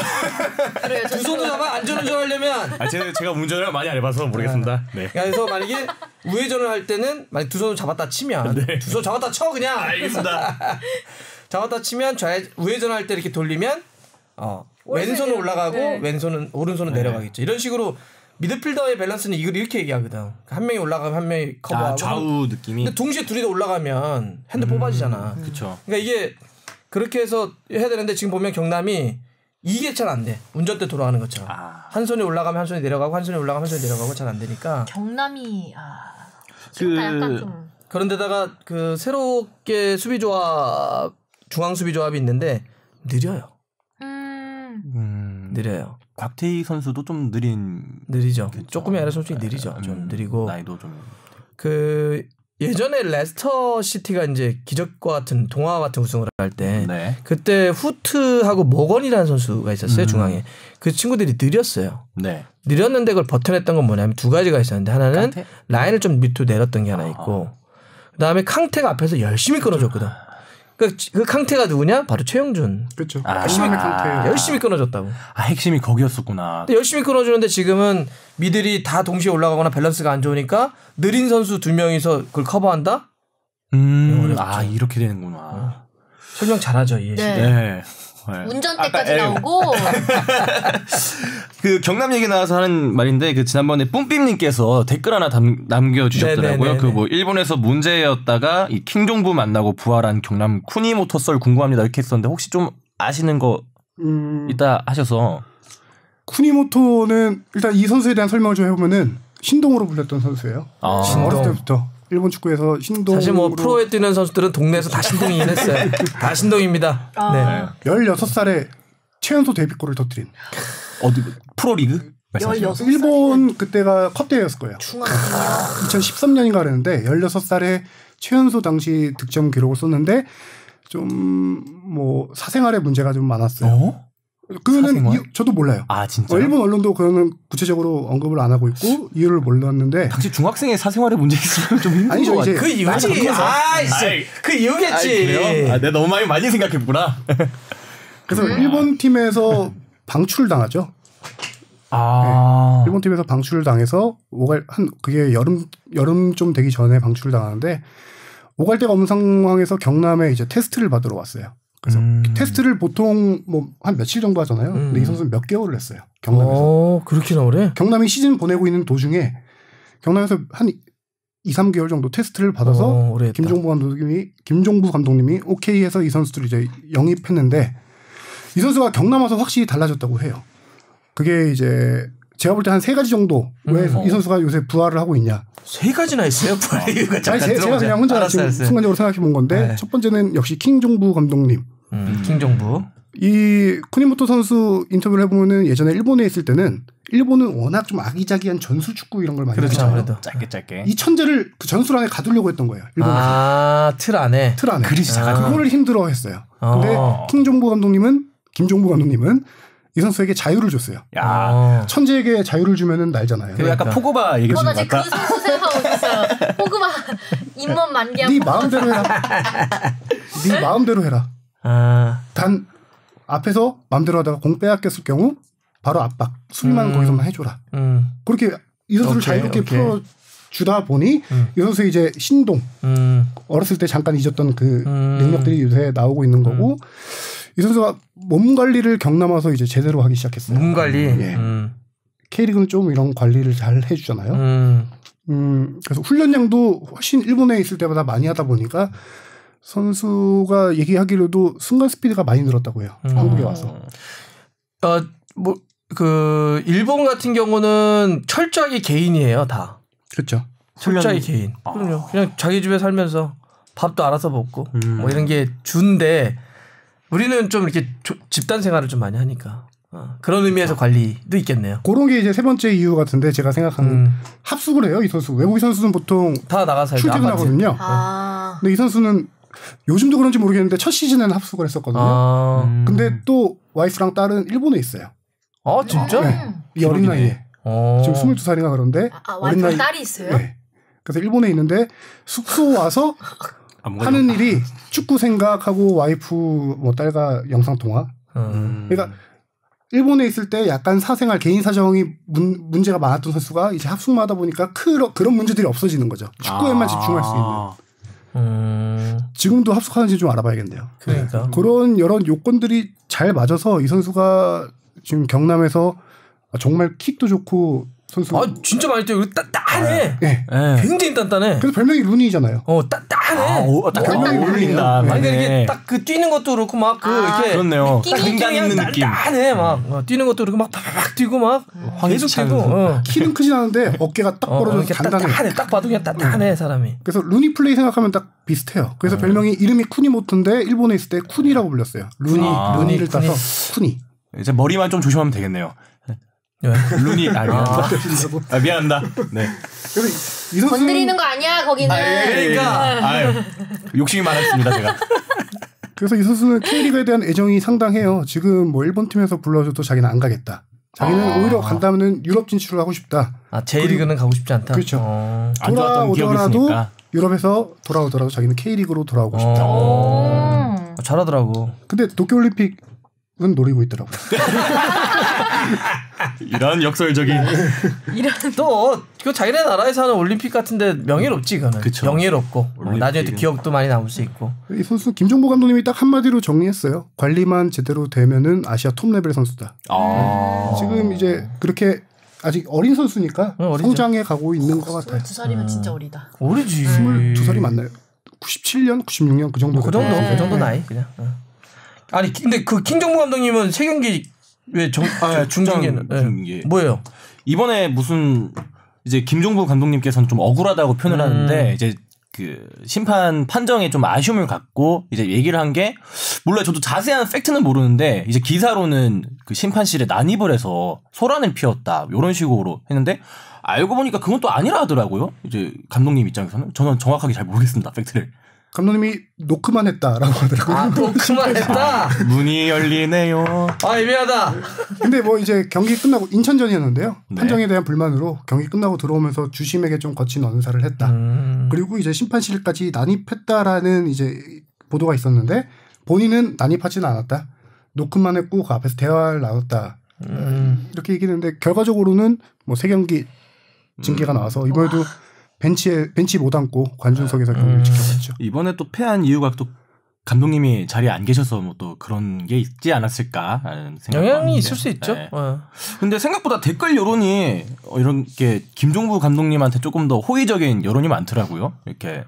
그래요. 두 손으로 잡아 안전운전하려면 제가 운전을 많이 안 해봐서 모르겠습니다. 네. 그래서 만약에 우회전을 할 때는 만약 두 손을 잡았다 치면 두 손 잡았다 쳐 그냥 알겠습니다. 잡았다 치면 우회전할 때 이렇게 돌리면 왼손은 올라가고 오른손은 내려가겠죠. 이런 식으로 미드필더의 밸런스는 이걸 이렇게 얘기하거든. 한 명이 올라가면 한 명이 커버하고 좌우 느낌이. 근데 동시에 둘이 다 올라가면 핸드 뽑아지잖아. 그렇죠. 그러니까 이게 그렇게 해서 해야 되는데 지금 보면 경남이 이게 잘 안 돼. 운전대 돌아가는 것처럼. 한 손이 올라가면 한 손이 내려가고 한 손이 올라가면 한 손이 내려가고 잘 안 되니까. 경남이 약간 좀. 그런데다가 그 새롭게 수비 조합 중앙 수비 조합이 있는데 느려요. 느려요. 곽태희 선수도 좀 느리죠. 조금이 아니라 솔직히 느리죠. 좀 느리고. 나이도 좀. 그 예전에 레스터 시티가 이제 기적과 같은 동화와 같은 우승을 할 때 그때 후트하고 모건이라는 선수가 있었어요. 중앙에. 그 친구들이 느렸어요. 네. 느렸는데 그걸 버텨냈던 건 뭐냐면 두 가지가 있었는데 하나는 라인을 좀 밑으로 내렸던 게 하나 있고 그다음에 康태가 앞에서 열심히 끊어줬거든. 그 康태가 누구냐? 바로 최용준. 그렇죠. 열심히 끊어줬다고. 핵심이 거기였었구나. 근데 열심히 끊어주는데 지금은 미들이 다 동시에 올라가거나 밸런스가 안 좋으니까 느린 선수 두 명이서 그걸 커버한다? 이렇게 되는구나. 설명 잘하죠, 이해 씨. 네. 운전대까지 나오고. 그 경남 얘기 나와서 하는 말인데 그 지난번에 뿜삐님께서 댓글 하나 남겨주셨더라고요. 그 뭐 일본에서 문제였다가 이 킹종부 만나고 부활한 경남 쿠니모토 썰 궁금합니다 이렇게 했었는데 혹시 좀 아시는 거 있다 하셔서. 쿠니모토는 일단 이 선수에 대한 설명을 좀 해보면은 신동으로 불렸던 선수예요. 어렸을 때부터 일본 축구에서 신동. 사실 뭐 프로에 뛰는 선수들은 동네에서 다 신동이긴 했어요. 다 신동입니다. 네. 16살에 최연소 데뷔골을 터뜨린. 어디 프로리그? 16살. 일본 그때가 컵 대회였을 거예요. 2013년인가 그랬는데 16살에 최연소 당시 득점 기록을 썼는데 좀 뭐 사생활에 문제가 좀 많았어요. 그거는 저도 몰라요. 진짜. 일본 언론도 그거는 구체적으로 언급을 안 하고 있고 이유를 몰랐는데. 당시 중학생의 사생활에 문제 있으면 좀 힘든 아니죠, 거 같아요. 그 이유지. 그 이유겠지. 내가 너무 많이 생각했구나. 그래서 일본 팀에서 방출을 당하죠. 네. 일본 팀에서 방출을 당해서 그게 여름 좀 되기 전에 방출을 당하는데 오갈 데가 없는 상황에서 경남에 이제 테스트를 받으러 왔어요. 그래서 테스트를 보통 뭐 한 며칠 정도 하잖아요. 근데 이 선수는 몇 개월을 했어요. 경남에서. 그렇게나 오래? 경남이 시즌 보내고 있는 도중에 경남에서 한 2-3개월 정도 테스트를 받아서 김종부 감독님이 오케이 해서 이 선수들을 이제 영입했는데 이 선수가 경남 와서 확실히 달라졌다고 해요. 그게 이제 제가 볼 때 한 3가지 정도 왜 이 선수가 요새 부활을 하고 있냐. 3가지나 있어요. 부활 이유가 잠깐 제가 들어보자. 그냥 혼자 알았어, 지금 알았어. 순간적으로 생각해 본 건데 네. 첫 번째는 역시 킹종부 감독님. 킹정부. 이 쿠니모토 선수 인터뷰를 해보면은 예전에 일본에 있을 때는 일본은 워낙 좀 아기자기한 전술 축구 이런 걸 많이 그렇죠. 하잖아요. 아무래도. 짧게. 이 천재를 그 전술 안에 가두려고 했던 거예요. 일본에서. 아, 틀 안에. 틀 안에. 그릇이 작아서. 그거를 힘들어했어요. 근데 어. 김종부 감독님은 이 선수에게 자유를 줬어요. 야. 천재에게 자유를 주면은 날잖아요. 그 약간 포그바 얘기 나 중인 것 지금 그 같다. 선수 생각하고 있어요. 포그바 잇몸 만개하고. 네 마음대로 해라. 네 마음대로 해라. 아. 단 앞에서 마음대로 하다가 공 빼앗겼을 경우 바로 압박. 수비만 거기서만 해줘라. 그렇게 이 선수를 오케이, 자유롭게 오케이. 풀어주다 보니 이 선수 이제 신동 어렸을 때 잠깐 잊었던 그 능력들이 요새 나오고 있는 거고 이 선수가 몸 관리를 경남와서 이제 제대로 하기 시작했어요. 몸 관리. 예. K리그는 좀 이런 관리를 잘 해주잖아요. 그래서 훈련량도 훨씬 일본에 있을 때보다 많이 하다 보니까 선수가 얘기하기로도 순간 스피드가 많이 늘었다고 해요. 한국에 와서. 뭐 그 일본 같은 경우는 철저하게 개인이에요, 다. 그렇죠. 철저하게 개인. 그럼요. 그냥 자기 집에 살면서 밥도 알아서 먹고 뭐 이런 게 주인데 우리는 좀 이렇게 집단 생활을 좀 많이 하니까 그런 의미에서 관리도 있겠네요. 그런 게 이제 세 번째 이유 같은데 제가 생각하는 합숙을 해요. 이 선수. 외국인 선수는 보통 다 나가서 출퇴근하거든요. 근데 이 선수는 요즘도 그런지 모르겠는데 첫 시즌에는 합숙을 했었거든요. 근데 또 와이프랑 딸은 일본에 있어요. 아 진짜? 네. 이 어린 나이에. 지금 22살인가 그런데 어린 나이. 딸이 있어요? 네. 그래서 일본에 있는데 숙소 와서 하는 일이 축구 생각하고 와이프 뭐 딸과 영상 통화. 그러니까 일본에 있을 때 약간 사생활 개인 사정이 문제가 많았던 선수가 이제 합숙만 하다 보니까 그런 문제들이 없어지는 거죠. 축구에만 집중할 수 있는. 지금도 합숙하는지 좀 알아봐야겠네요. 그러니까 그런 여러 요건들이 잘 맞아서 이 선수가 지금 경남에서 정말 킥도 좋고 선수. 아 진짜 많이 뛰어. 단단해. 네. 굉장히 단단해. 그래서 별명이 루니잖아요. 단단해. 별명이 어울린다. 아니 이게 딱 그 뛰는 것도 그렇고 막 그 이렇게 그렇네요. 긴장 있는 느낌. 단단해 막 뛰는 것도 그렇고 막 팍팍 뛰고 막 계속 뛰고. 키는 크진 않은데 어깨가 딱 벌어져서 단단해. 딱 봐도 그냥 단단해 사람이. 그래서 루니 플레이 생각하면 딱 비슷해요. 그래서 별명이 이름이 쿠니모토인데 일본에 있을 때 쿠니라고 불렸어요. 루니를 따서 쿠니. 이제 머리만 좀 조심하면 되겠네요. 루니 미안합니다. 네. 그래서 이 선수 건드리는 거 아니야 거기는. 그러니까 욕심이 많았습니다 제가. 그래서 이 선수는 K리그에 대한 애정이 상당해요. 지금 뭐 일본 팀에서 불러줘도 자기는 안 가겠다. 자기는 오히려 간다면은 유럽 진출을 하고 싶다. J리그는 가고 싶지 않다. 그렇죠. 안 좋았던 기억이 돌아오더라도 있으니까. 유럽에서 돌아오더라도 자기는 K리그로 돌아오고 싶다. 잘하더라고. 근데 도쿄올림픽은 노리고 있더라고요. 이런 역설적인. 또 그 자기네 나라에서 하는 올림픽 같은데 명예롭지 그거는. 그쵸. 명예롭고 올림픽은. 나중에 또 기억도 많이 남을 수 있고. 이 선수 김종보 감독님이 딱 한마디로 정리했어요. 관리만 제대로 되면은 아시아 톱 레벨 선수다. 지금 이제 그렇게 아직 어린 선수니까 성장해 가고 있는 것 같아요. 22살이면 진짜 어리다. 어리지. 22살이 맞나요? 97년, 96년 그 정도. 그 정도 나이 그냥. 아니 근데 그 킹정부 감독님은 세 경기 왜 중징계는 중징계. 뭐예요? 이번에 무슨 이제 김종부 감독님께서는 좀 억울하다고 표현을 하는데 이제 그 심판 판정에 좀 아쉬움을 갖고 이제 얘기를 한 게 몰라요. 저도 자세한 팩트는 모르는데 이제 기사로는 그 심판실에 난입을 해서 소란을 피웠다 이런 식으로 했는데 알고 보니까 그건 또 아니라 하더라고요. 이제 감독님 입장에서는 저는 정확하게 잘 모르겠습니다. 팩트를. 감독님이 노크만 했다라고 하더라고요. 노크만 했다. 문이 열리네요. 애매하다. 근데 뭐 이제 경기 끝나고 인천전이었는데요. 네. 판정에 대한 불만으로 경기 끝나고 들어오면서 주심에게 좀 거친 언사를 했다. 그리고 이제 심판실까지 난입했다라는 이제 보도가 있었는데 본인은 난입하지는 않았다. 노크만 했고 그 앞에서 대화를 나눴다. 이렇게 얘기했는데 결과적으로는 뭐 3경기 징계가 나와서 이번에도 벤치 못 앉고 관중석에서 경기를 지켜봤죠. 이번에 또 패한 이유가 또 감독님이 자리에 안 계셔서 뭐 또 그런 게 있지 않았을까라는 생각이 영향이 있을 수 있죠. 네. 근데 생각보다 댓글 여론이 이렇게 김종부 감독님한테 조금 더 호의적인 여론이 많더라고요. 이렇게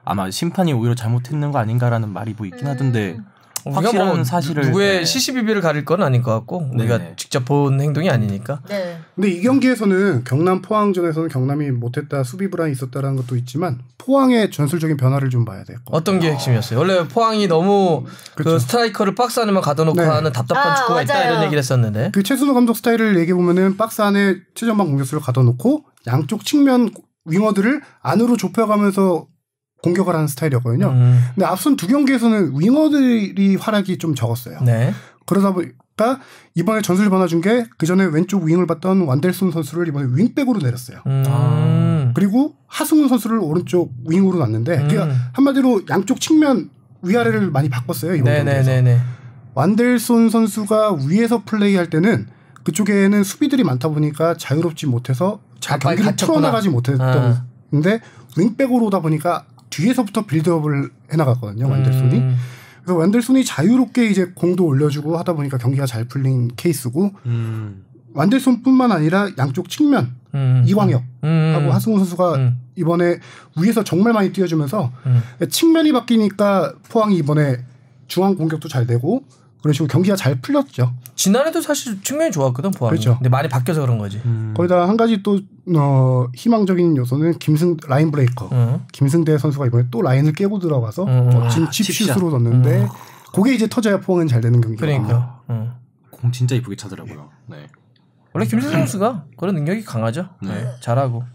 아마 심판이 오히려 잘못했는 거 아닌가라는 말이 뭐 있긴 하던데 확실한 뭐 사실을 누구의 시시비비를 가릴 건 아닌 것 같고 우리가 직접 본 행동이 아니니까. 네. 근데 이 경기에서는 경남 포항전에서는 경남이 못했다 수비 불안이 있었다라는 것도 있지만 포항의 전술적인 변화를 좀 봐야 돼요. 어떤 게 핵심이었어요? 원래 포항이 너무 그렇죠. 그 스트라이커를 박스 안에만 가둬놓고 네. 하는 답답한 축구가 있다 맞아요. 이런 얘기를 했었는데. 그 최순호 감독 스타일을 얘기해 보면은 박스 안에 최전방 공격수를 가둬놓고 양쪽 측면 윙어들을 안으로 좁혀가면서 공격을 하는 스타일이었거든요. 근데 앞선 두 경기에서는 윙어들이 활약이 좀 적었어요. 네. 그러다 보니까 이번에 전술 변화 준 게 그 전에 왼쪽 윙을 봤던 완델손 선수를 이번에 윙백으로 내렸어요. 그리고 하승훈 선수를 오른쪽 윙으로 놨는데 그러니까 한마디로 양쪽 측면 위아래를 많이 바꿨어요. 이번 경기에서. 네네네네. 완델손 선수가 위에서 플레이할 때는 그쪽에는 수비들이 많다 보니까 자유롭지 못해서 잘 빨리 경기를 갇혔구나. 풀어나가지 못했던 근데 윙백으로 오다 보니까 뒤에서부터 빌드업을 해나갔거든요. 완델손이. 그래서 완델손이 자유롭게 이제 공도 올려주고 하다 보니까 경기가 잘 풀린 케이스고 완델손뿐만 아니라 양쪽 측면 이광혁 하고 하승우 선수가 이번에 위에서 정말 많이 뛰어주면서 측면이 바뀌니까 포항이 이번에 중앙 공격도 잘 되고 그런 식으로 경기가 잘 풀렸죠. 지난해도 사실 측면이 좋았거든 포항이. 그렇죠. 근데 많이 바뀌어서 그런 거지. 거기다 한 가지 또 희망적인 요소는 라인 브레이커. 김승대 선수가 이번에 또 라인을 깨고 들어가서 멋진 칩슛으로 넣는데 그게 이제 터져야 포항은 잘 되는 경기거든요. 그러니까. 공 진짜 이쁘게 차더라고요. 네. 원래 김승대 선수가 그런 능력이 강하죠. 네. 잘하고.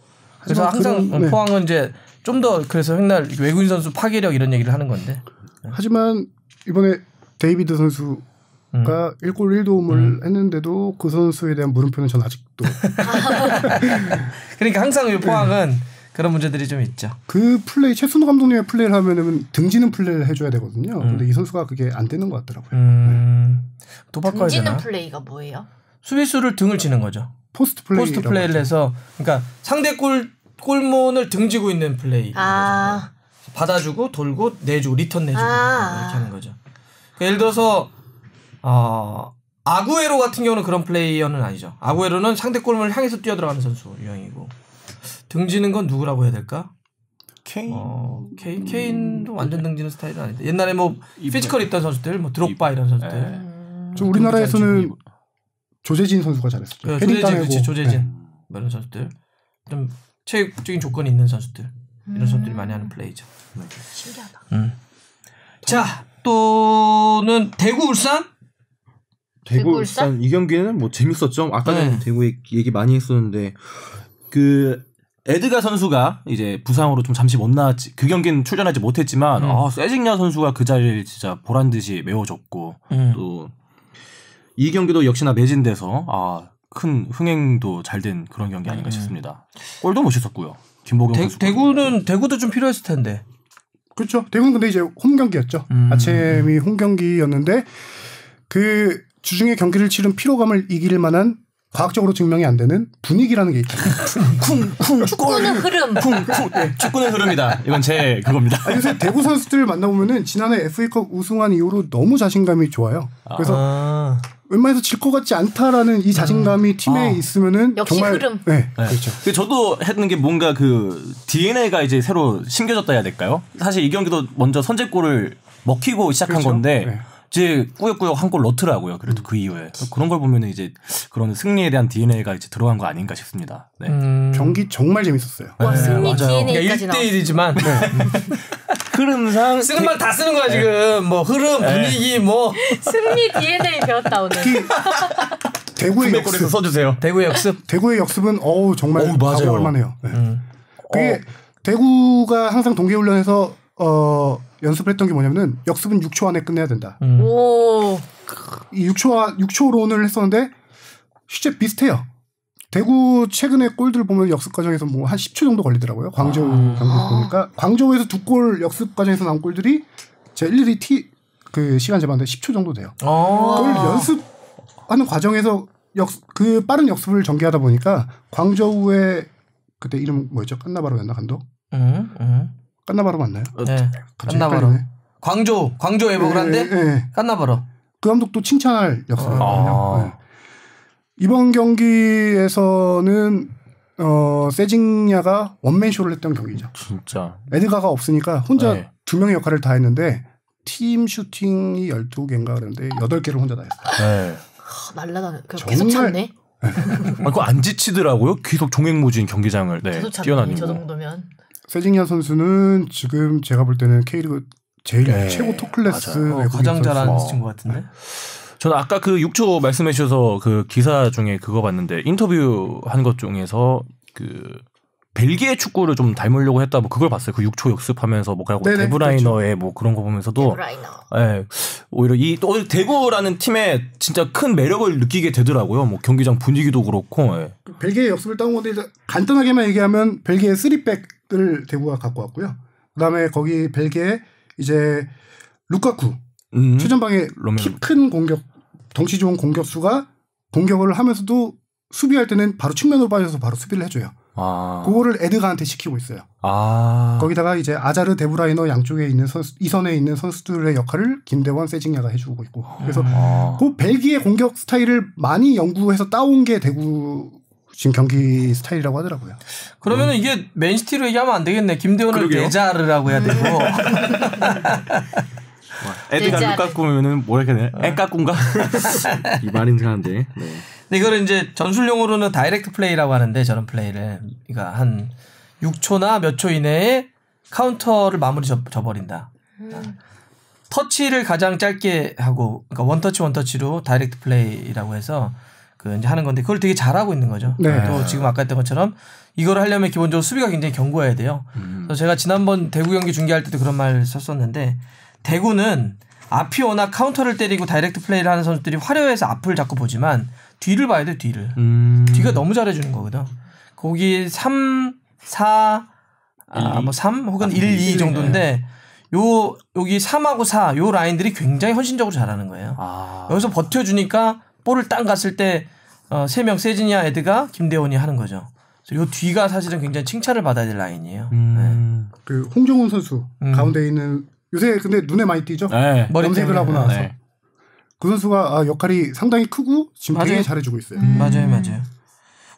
그래서 항상 그런, 네. 포항은 이제 좀 더 그래서 맨날 외국인 선수 파괴력 이런 얘기를 하는 건데. 하지만 이번에 데이비드 선수가 1골 1도움을 했는데도 그 선수에 대한 물음표는 전 아직도 그러니까 항상 이 포항은 그런 문제들이 좀 있죠. 그 플레이 최순호 감독님의 플레이를 하면은 등지는 플레이를 해줘야 되거든요. 근데 이 선수가 그게 안 되는 것 같더라고요. 또 바꿔야 등지는 되나? 플레이가 뭐예요? 수비수를 등을 치는 거죠. 포스트 플레이를 해서 그러니까 상대 골문을 등지고 있는 플레이. 아. 받아주고 돌고 내주고 리턴 내주고 이렇게 하는 거죠. 그러니까 예를 들어서 아구에로 같은 경우는 그런 플레이어는 아니죠. 아구에로는 상대 골문을 향해서 뛰어들어가는 선수 유형이고 등지는 건 누구라고 해야 될까? 케인도 완전 등지는 스타일은 아닌데 옛날에 뭐 피지컬 있던 선수들 뭐 드록바 이런 선수들 좀 우리나라에서는 조재진 선수가 잘했었죠. 조재진 이런 선수들 좀 체육적인 조건이 있는 선수들 이런 선수들이 많이 하는 플레이죠. 신기하다. 자 또는 대구 울산 대구 울산 이 경기는 뭐 재밌었죠. 아까는 대구 얘기 많이 했었는데 그 에드가 선수가 이제 부상으로 좀 잠시 못 나왔지. 그 경기는 출전하지 못했지만 세징야 선수가 그 자리를 진짜 보란 듯이 메워줬고 또 이 경기도 역시나 매진돼서 큰 흥행도 잘 된 그런 경기 아닌가 싶습니다. 골도 멋있었고요. 김보경 선수. 대구도 좀 필요했을 텐데. 그렇죠. 대구는 근데 이제 홈 경기였죠. 아침이 홈 경기였는데 그 주중에 경기를 치른 피로감을 이길 만한 과학적으로 증명이 안 되는 분위기라는 게 있죠. 축구는 흐름. 축구는 흐름이다. 이건 제 그겁니다. 요새 대구 선수들 만나보면은 지난해 FA컵 우승한 이후로 너무 자신감이 좋아요. 그래서 웬만해서 질 것 같지 않다라는 이 자신감이 팀에 있으면은 역시 정말 흐름. 네, 그렇죠. 저도 했는 게 뭔가 그 DNA가 이제 새로 심겨졌다 해야 될까요? 사실 이 경기도 먼저 선제골을 먹히고 시작한 그렇죠. 건데 네. 이제 꾸역꾸역 한 골 넣더라고요. 그래도 그 이후에 그런 걸 보면은 이제 그런 승리에 대한 DNA가 이제 들어간 거 아닌가 싶습니다. 네. 경기 정말 재밌었어요. 와, 승리 DNA까지 그러니까 나왔어. 1대1이지만 흐름상 쓰는 말 다 쓰는 거야 지금. 뭐 흐름 분위기 뭐 승리 DNA 배웠다 오늘. 대구의 골에서 써주세요. 대구의 역습. 대구의 역습은 정말 맞아요. 각오할 만해요. 네. 그게 대구가 항상 동계훈련에서 연습을 했던 게 뭐냐면은 역습은 6초 안에 끝내야 된다. 오. 이 6초론을 했었는데 실제 비슷해요. 대구 최근에 골들 보면 역습 과정에서 뭐 한 10초 정도 걸리더라고요. 광저우 경기 보니까 광저우에서 2골 역습 과정에서 나온 골들이 제 일일이 그 시간 재봤는데 10초 정도 돼요. 그걸 연습하는 과정에서 그 빠른 역습을 전개하다 보니까 광저우의 그때 이름 뭐였죠? 깐나바로였나 감독? 깐나바로 맞나요? 네. 깐나바로. 광주 에버그란데 네. 깐나바로. 그 감독도 칭찬할 역습이거든요. 네. 이번 경기에서는 세징야가 원맨쇼를 했던 경기죠. 진짜 에드가가 없으니까 혼자 두 명의 역할을 다 했는데 팀 슈팅이 12개인가 그랬는데 8개를 혼자 다 했어요. 네. 날라다녀. 계속 참네. 그거 안 지치더라고요. 계속 종횡무진 경기장을 뛰어다니고. 저 정도면. 세징야 선수는 지금 제가 볼 때는 K리그 제일 최고 톱클래스 가장 잘하는 친구 같은데. 저는 아까 그 6초 말씀해 주셔서 그 기사 중에 그거 봤는데 인터뷰 한 것 중에서 그 벨기에 축구를 좀 닮으려고 했다 뭐 그걸 봤어요. 그 6초 역습하면서 뭐 데브라이너의 그렇죠. 뭐 그런 거 보면서도 오히려 이 또 대구라는 팀의 진짜 큰 매력을 느끼게 되더라고요. 뭐 경기장 분위기도 그렇고. 벨기에 역습을 따온 건데 간단하게만 얘기하면 벨기에 3백을 대구가 갖고 왔고요. 그다음에 거기 벨기에 이제 루카쿠 최전방에 키 큰 공격 덩치 좋은 공격수가 공격을 하면서도 수비할 때는 바로 측면으로 빠져서 바로 수비를 해줘요. 그거를 에드가한테 시키고 있어요. 거기다가 이제 아자르, 데브라이너 양쪽에 있는 이 선에 있는 선수들의 역할을 김대원, 세징야가 해주고 있고. 그래서 그 벨기에 공격 스타일을 많이 연구해서 따온 게 대구 지금 경기 스타일이라고 하더라고요. 그러면은 이게 맨시티로 얘기하면 안 되겠네. 김대원을 데자르라고 해야 되고. 에드가 루카쿠면은 뭐라 해야 되나? 엔까꿍가? 이 말인 상한데. 네. 근데 이거를 이제 전술용어로는 다이렉트 플레이라고 하는데 저런 플레이를 그러니까 한 6초나 몇 초 이내에 카운터를 마무리 져버린다. 터치를 가장 짧게 하고 그러니까 원터치로 다이렉트 플레이라고 해서 그 이제 하는 건데 그걸 되게 잘하고 있는 거죠. 네. 또 지금 아까 했던 것처럼 이걸 하려면 기본적으로 수비가 굉장히 견고해야 돼요. 그래서 제가 지난번 대구 경기 중계할 때도 그런 말 썼었는데 대구는 앞이 워낙 카운터를 때리고 다이렉트 플레이를 하는 선수들이 화려해서 앞을 자꾸 보지만 뒤를 봐야 돼 뒤를. 뒤가 너무 잘해주는 거거든. 거기 3, 4, 뭐 3 혹은 1, 2 정도인데 여기 3하고 4 요 라인들이 굉장히 헌신적으로 잘하는 거예요. 여기서 버텨주니까 볼을 딱 갔을 때 3명 세진이야 에드가 김대원이 하는 거죠. 요 뒤가 사실은 굉장히 칭찬을 받아야 될 라인이에요. 네. 그 홍정훈 선수 가운데 있는 요새 근데 눈에 많이 띄죠. 네. 염색을 하고 나와서 그 선수가 역할이 상당히 크고 지금 되게 잘해주고 있어요. 맞아요.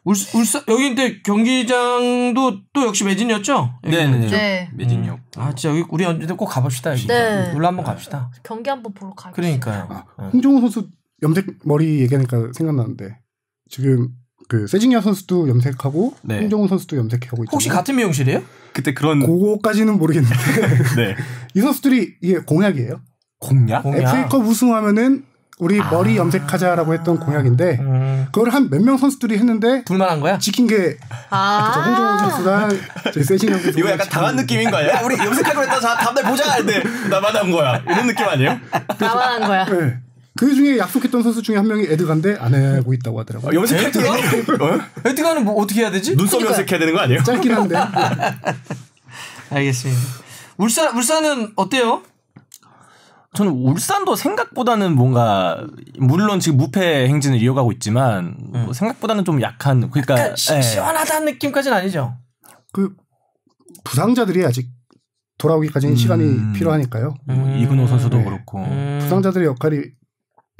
울산 여기 근데 경기장도 또 역시 매진이었죠? 네. 매진이요. 진짜 여기 우리 언제 꼭 가봅시다. 여기. 네. 놀러 한번 갑시다. 경기 한번 보러 가요. 그러니까요. 홍정훈 선수 염색 머리 얘기하니까 생각나는데 지금 그 세징야 선수도 염색하고 홍정훈 선수도 염색하고 있잖아요. 혹시 같은 미용실이에요? 그때 그런 그거까지는 모르겠는데 네. 이 선수들이 이게 공약이에요. 공약? FA컵 우승하면은 우리 머리 염색하자라고 했던 공약인데 그걸 한 몇 명 선수들이 했는데 불만한 거야? 지킨 게 홍정훈 선수랑 세징야 선수 이거 약간 당한 느낌인 거 아니야? 우리 염색하기로 했다 다음날 보자 했는데 나만 한 거야 이런 느낌 아니에요? 나만 한 거야. 네. 그 중에 약속했던 선수 중에 한 명이 에드가인데 안 하고 있다고 하더라고요. 염색했더라? 에드가는 뭐 어떻게 해야 되지? 눈썹 염색해야 되는 거 아니에요? 짧긴 한데. 알겠습니다. 울산은 어때요? 저는 울산도 생각보다는 뭔가 물론 지금 무패 행진을 이어가고 있지만 뭐 생각보다는 좀 약한 그러니까 시원하다는 느낌까지는 아니죠. 그 부상자들이 아직 돌아오기까지는 시간이 필요하니까요. 이근호 선수도 그렇고 부상자들의 역할이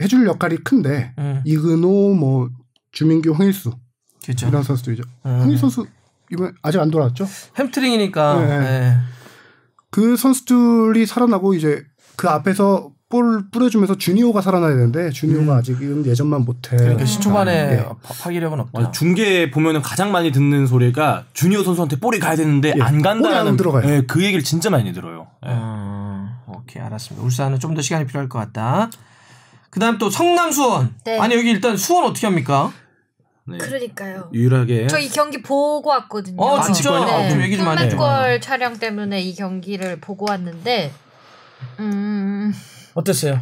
해줄 역할이 큰데 이근호 뭐 주민규 황일수 그렇죠. 이런 선수들이죠. 황일수 선수 이번 아직 안 돌아왔죠? 햄트링이니까. 네. 그 선수들이 살아나고 이제 그 앞에서 볼 뿌려주면서 주니오가 살아나야 되는데 주니오가 아직은 예전만 못해. 그러니까 시초반에 파기력은 없다. 중계 보면은 가장 많이 듣는 소리가 주니오 선수한테 볼이 가야 되는데 안 간다는 안 들어가요. 그 얘기를 진짜 많이 들어요. 오케이 알았습니다. 울산은 좀 더 시간이 필요할 것 같다. 그다음 또 성남 수원. 네. 아니 여기 일단 수원 어떻게 합니까? 네. 그러니까요. 유일하게 저 이 경기 보고 왔거든요. 진짜? 네. 좀 얘기 좀 하네. 풋맷골 촬영 때문에 이 경기를 보고 왔는데 어땠어요?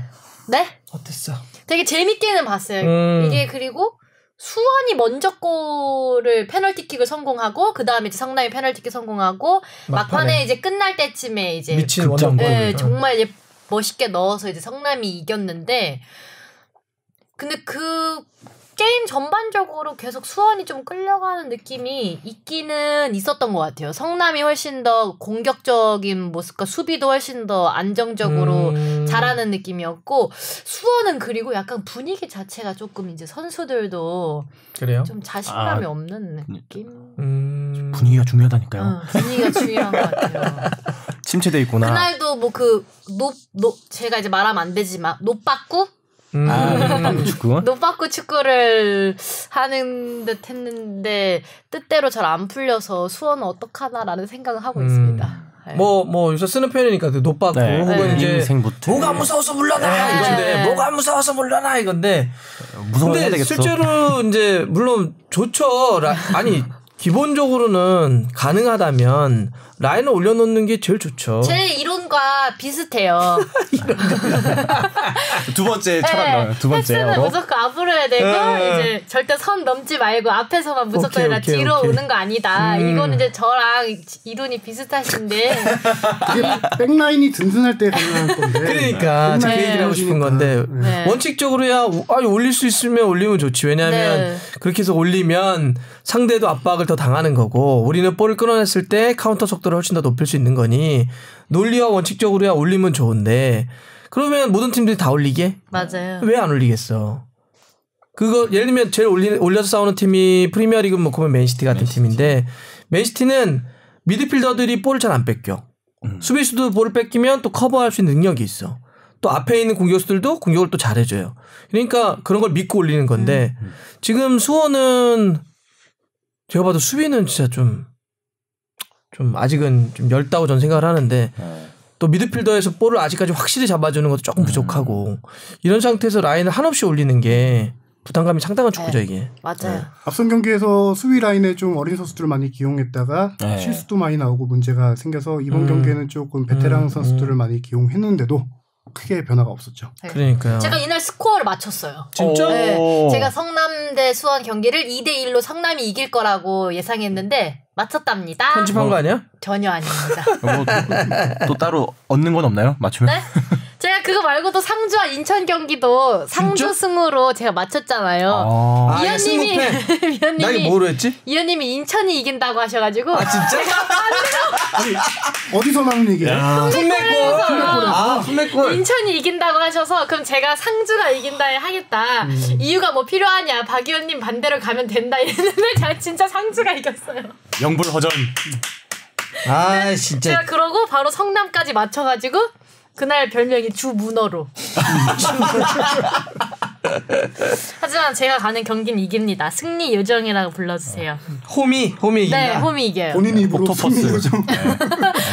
네? 어땠어? 되게 재밌게는 봤어요. 이게 그리고 수원이 먼저 골을 페널티킥을 성공하고 그 다음에 이제 성남이 페널티킥 성공하고 막판에 이제 끝날 때쯤에 이제 미친 원정골. 네, 정말 이제 멋있게 넣어서 이제 성남이 이겼는데 근데 그 게임 전반적으로 계속 수원이 좀 끌려가는 느낌이 있기는 있었던 것 같아요. 성남이 훨씬 더 공격적인 모습과 수비도 훨씬 더 안정적으로 잘하는 느낌이었고 수원은 그리고 약간 분위기 자체가 조금 이제 선수들도 그래요? 좀 자신감이 없는 느낌? 분위기가 중요하다니까요. 분위기가 중요한 것 같아요. 침체돼 있구나. 그날도 뭐 제가 이제 말하면 안 되지만 노빠꾸 축구? 노빠꾸 축구를 하는 듯 했는데 뜻대로 잘 안 풀려서 수원은 어떡하나라는 생각을 하고 있습니다. 네. 뭐 요새 쓰는 표현이니까 노빠꾸 네. 혹은 이제 뭐가 무서워서 물러나 이건데 뭐가 무서워서 물러나 이건데 무서워야 근데 되겠어. 실제로 이제 물론 좋죠. 아니 기본적으로는 가능하다면 라인을 올려놓는 게 제일 좋죠. 제 이론과 비슷해요. 두 번째 철학 나와요. 두 번째. 패스는 무조건 앞으로 해야 되고 이제 절대 선 넘지 말고 앞에서만 무조건 해라. 뒤로 오는 거 아니다. 이거는 이제 저랑 이론이 비슷하신데 백라인이 든든할 때 가능한 건데. 그러니까 제가 얘기를 하고 싶은 건데 원칙적으로야 올릴 수 있으면 올리면 좋지. 왜냐하면 그렇게 해서 올리면 상대도 압박을 더 당하는 거고 우리는 볼을 끌어냈을 때 카운터 속도를 훨씬 더 높일 수 있는 거니 논리와 원칙적으로야 올리면 좋은데 그러면 모든 팀들이 다 올리게? 맞아요. 왜 안 올리겠어? 그거 예를 들면 제일 올려서 싸우는 팀이 프리미어리그 뭐 보면 맨시티 같은 팀인데 맨시티는 미드필더들이 볼을 잘 안 뺏겨. 수비수도 볼을 뺏기면 또 커버할 수 있는 능력이 있어. 또 앞에 있는 공격수들도 공격을 또 잘해줘요. 그러니까 그런 걸 믿고 올리는 건데 지금 수원은 제가 봐도 수비는 진짜 좀 아직은 좀 멸다고 전 생각을 하는데 또 미드필더에서 볼을 아직까지 확실히 잡아주는 것도 조금 부족하고 이런 상태에서 라인을 한없이 올리는 게 부담감이 상당한 축구죠 이게. 맞아요. 앞선 경기에서 수비 라인에 좀 어린 선수들을 많이 기용했다가 실수도 많이 나오고 문제가 생겨서 이번 경기에는 조금 베테랑 선수들을 많이 기용했는데도 크게 변화가 없었죠. 네. 그러니까요. 제가 이날 스코어를 맞췄어요. 진짜? 네. 제가 성남대 수원 경기를 2대1로 성남이 이길 거라고 예상했는데 맞췄답니다. 편집한 거 아니야? 전혀 아닙니다. 또 따로 얻는 건 없나요? 맞추면? 네? 제가 그거 말고도 상주와 인천 경기도 상주 승으로 제가 맞췄잖아요. 이현님이 나 이거 뭐로 했지? 이현님이 인천이 이긴다고 하셔가지고 아 진짜? 아니, 어디서 나는 얘기야? 품맥골. 인천이 이긴다고 하셔서 그럼 제가 상주가 이긴다 하겠다. 이유가 뭐 필요하냐? 박 의원님 반대로 가면 된다 이랬는데 제가 진짜 상주가 이겼어요. 영불허전. 아 진짜. 제가 그러고 바로 성남까지 맞춰가지고 그날 별명이 주문어로. 하지만 제가 가는 경기는 이깁니다. 승리 요정이라고 불러주세요. 홈이 이긴다. 네, 홈이 이겨요. 본인 입으로 승리 요정.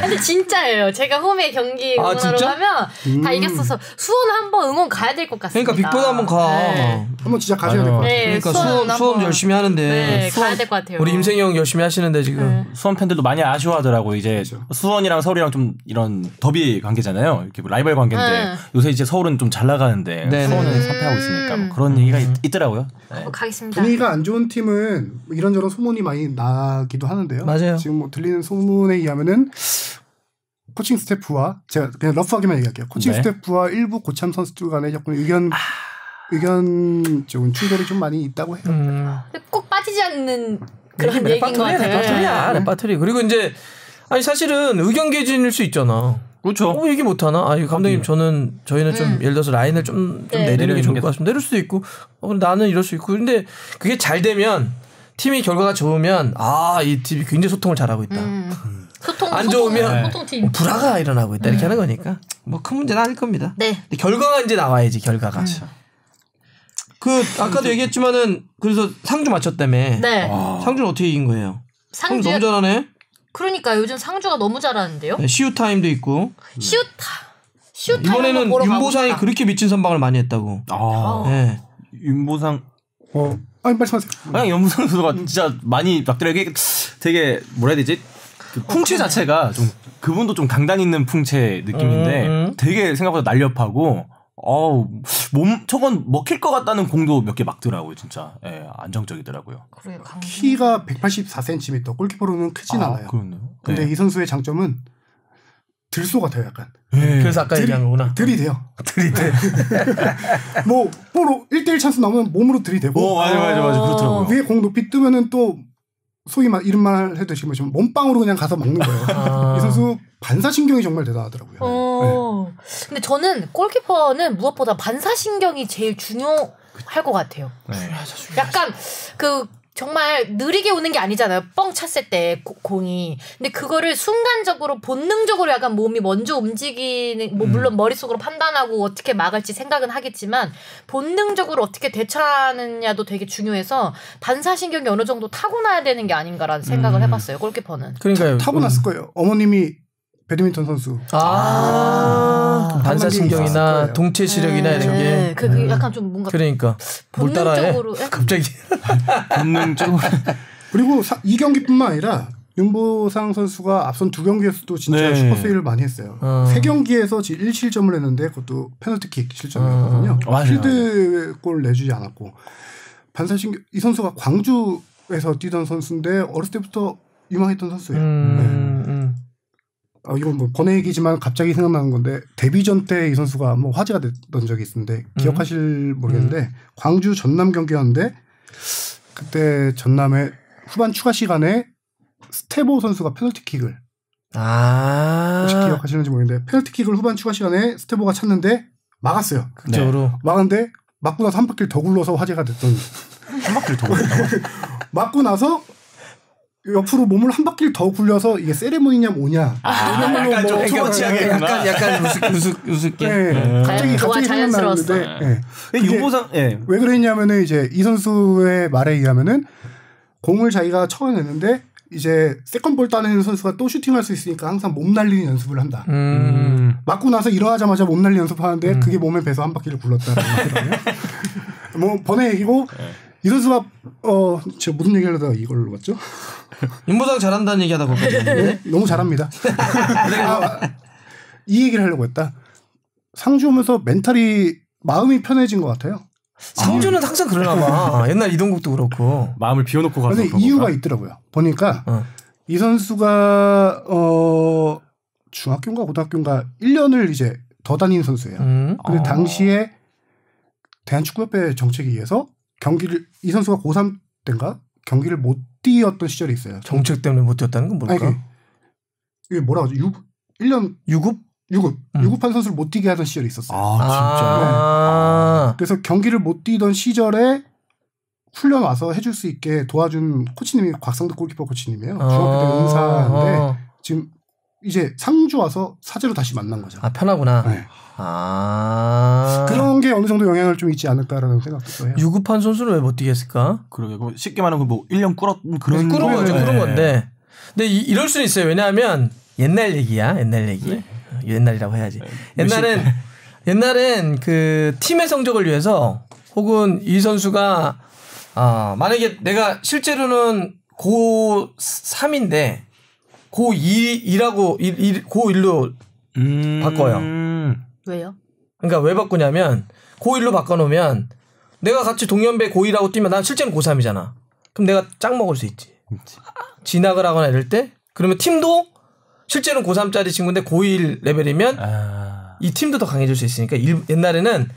근데 진짜예요. 제가 홈에 경기 응원하러 가면 다 이겼어서 수원 한번 응원 가야 될 것 같습니다. 그러니까 빅보드 한번 가. 네. 한번 진짜 가셔야 될 것 같아요. 네, 그러니까 수원 열심히 하는데. 네, 가야 될 것 같아요. 우리 임생이 형 열심히 하시는데 지금. 수원 팬들도 많이 아쉬워하더라고. 이제 수원이랑 서울이랑 좀 이런 더비 관계잖아요. 이렇게 라이벌 관계인데 요새 이제 서울은 좀 잘 나가는데 수원은 사퇴하고 있으니까 뭐 그런 얘기가 있더라고요. 네. 가겠습니다. 분위기가 안 좋은 팀은 이런저런 소문이 많이 나기도 하는데요. 맞아요. 지금 뭐 들리는 소문에 의하면은 코칭 스태프와 제가 그냥 러프하게만 얘기할게요. 코칭 스태프와 일부 고참 선수들 간에 조금 의견 좀 충돌이 좀 많이 있다고 해요. 근데 꼭 빠지지 않는 그런 얘기인 것 같아요. 레파토리야. 레파토리. 그리고 이제 아니 사실은 의견 개진일 수 있잖아. 그렇죠. 얘기 못 하나? 아니 감독님 저희는 좀 예를 들어서 라인을 좀 내리는 게 좋을 것 같습니다. 내릴 수도 있고 나는 이럴 수 있고 근데 그게 잘 되면 팀이 결과가 좋으면 이 팀이 굉장히 소통을 잘하고 있다. 안 좋으면 소통팀. 불화가 일어나고 있다 이렇게 하는 거니까 뭐 큰 문제는 아닐 겁니다. 네. 근데 결과가 이제 나와야지 결과가. 그 아까도 얘기했지만은 그래서 상주 맞췄다며. 네. 상주는 어떻게 이긴 거예요? 상주 너무 잘하네. 그러니까 요즘 상주가 너무 잘하는데요. 네, 시우 타임도 있고. 시우 타임 이번에는 윤보상이 그렇게 미친 선방을 많이 했다고. 네. 윤보상. 아니 말씀하세요. 그냥 윤보상 선수가 진짜 많이 막더라고. 되게 뭐라 해야 되지? 그 풍채 자체가 좀 그분도 좀 강단 있는 풍채 느낌인데 되게 생각보다 날렵하고. 저건 먹힐 것 같다는 공도 몇 개 막더라고요, 진짜. 예, 안정적이더라고요. 그래요, 키가 184cm, 골키퍼로는 크진 않아요. 그렇네요. 근데 이 선수의 장점은 들소 같아요, 약간. 그래서 아까 얘기한 거구나. 들이대요. 뭐, 볼 1대1 찬스 나오면 몸으로 들이대고. 맞아. 그렇더라고요. 위에 공 높이 뜨면은 또 소위 이런 말 해도 지금 몸빵으로 그냥 가서 먹는 거예요. 이 선수 반사신경이 정말 대단하더라고요. 네. 근데 저는 골키퍼는 무엇보다 반사신경이 제일 중요할 것 같아요. 네. 약간 정말 느리게 오는 게 아니잖아요. 뻥 찼을 때 공이. 근데 그거를 순간적으로 본능적으로 약간 몸이 먼저 움직이는 뭐 물론 머릿속으로 판단하고 어떻게 막을지 생각은 하겠지만 본능적으로 어떻게 대처하느냐도 되게 중요해서 반사신경이 어느 정도 타고나야 되는 게 아닌가라는 생각을 해봤어요. 골키퍼는. 그러니까요. 타고났을 거예요. 어머님이 배드민턴 선수. 반사신경이나 동체 시력이나 이런 게. 그 약간 좀 뭔가. 그러니까 뭘 따라해? 갑자기. 본능적으로. 그리고 이 경기뿐만 아니라 윤보상 선수가 앞선 2경기에서도 진짜 슈퍼 세이브를 많이 했어요. 3경기에서 지금 1실점을 했는데 그것도 페널티킥 실점이었거든요. 필드골 내주지 않았고 반사신경 이 선수가 광주에서 뛰던 선수인데 어렸을 때부터 유망했던 선수예요. 이건 뭐 번외 얘기지만 갑자기 생각나는 건데 데뷔전 때 이 선수가 뭐 화제가 됐던 적이 있는데 기억하실 모르겠는데 광주 전남 경기였는데 그때 전남의 후반 추가 시간에 스테보 선수가 페널티킥을 혹시 기억하시는지 모르겠는데 페널티킥을 후반 추가 시간에 스테보가 찼는데 막았어요. 극적으로 막았는데 맞고 나서 한 바퀴를 더 굴러서 화제가 됐던 한 바퀴를 더 굴렸다고? 맞고 나서 옆으로 몸을 한 바퀴를 더 굴려서 이게 세레모니냐 뭐냐 이런 걸로 약간 좀 투머치하게 약간 우습게 네. 갑자기 생각나는데 윤보상 왜 그랬냐면은 이제 이 선수의 말에 의하면은 공을 자기가 쳐내는데 이제 세컨볼 따내는 선수가 또 슈팅할 수 있으니까 항상 몸 날리는 연습을 한다. 맞고 나서 일어나자마자 몸 날리는 연습하는데 그게 몸에 배서 한 바퀴를 굴렀다라고 하더라고요. 뭐 번외 얘기고 이 선수가 제가 무슨 얘기하려다가 이걸로 갔죠? 윤보상 잘한다는 얘기하다 거거든요. 네? 너무 잘합니다. 이 얘기를 하려고 했다. 상주 오면서 멘탈이 마음이 편해진 것 같아요. 상주는 항상 그러나 봐. 옛날 이동국도 그렇고 마음을 비워놓고 가서. 근데 이유가 있더라고요. 보니까 이 선수가 중학교인가 고등학교인가 1년을 이제 더 다니는 선수예요. 근데 당시에 대한축구협회 정책에 의해서 이 선수가 고3 때인가 경기를 못 뛰었던 시절이 있어요. 정책 때문에 못 뛰었다는 건 뭘까? 아니, 이게 뭐라고 하죠? 1년 유급한 선수를 못 뛰게 하던 시절이 있었어요. 진짜. 그래서 경기를 못 뛰던 시절에 훈련 와서 해줄 수 있게 도와준 코치님이 곽상득 골키퍼 코치님이에요. 중학교 때 은사인데 지금 이제 상주 와서 사제로 다시 만난 거죠. 편하구나. 네. 그런 게 어느 정도 영향을 좀 있지 않을까라는 생각도 해요. 유급한 선수를 왜 못 뛰게 했을까? 그러게 쉽게 말하면 뭐 1년 그런 거죠. 그런 건데. 근데 이럴 수는 있어요. 왜냐하면 옛날 얘기야. 옛날 얘기. 네. 옛날이라고 해야지. 옛날엔 그 팀의 성적을 위해서 혹은 이 선수가 만약에 내가 실제로는 고3인데 고2라고 고1로 바꿔요. 왜요? 그러니까 왜 바꾸냐면 고1로 바꿔놓으면 내가 같이 동년배 고2라고 뛰면 난 실제는 고3이잖아. 그럼 내가 짝 먹을 수 있지. 진학을 하거나 이럴 때 그러면 팀도 실제는 고3짜리 친구인데 고1 레벨이면 이 팀도 더 강해질 수 있으니까 옛날에는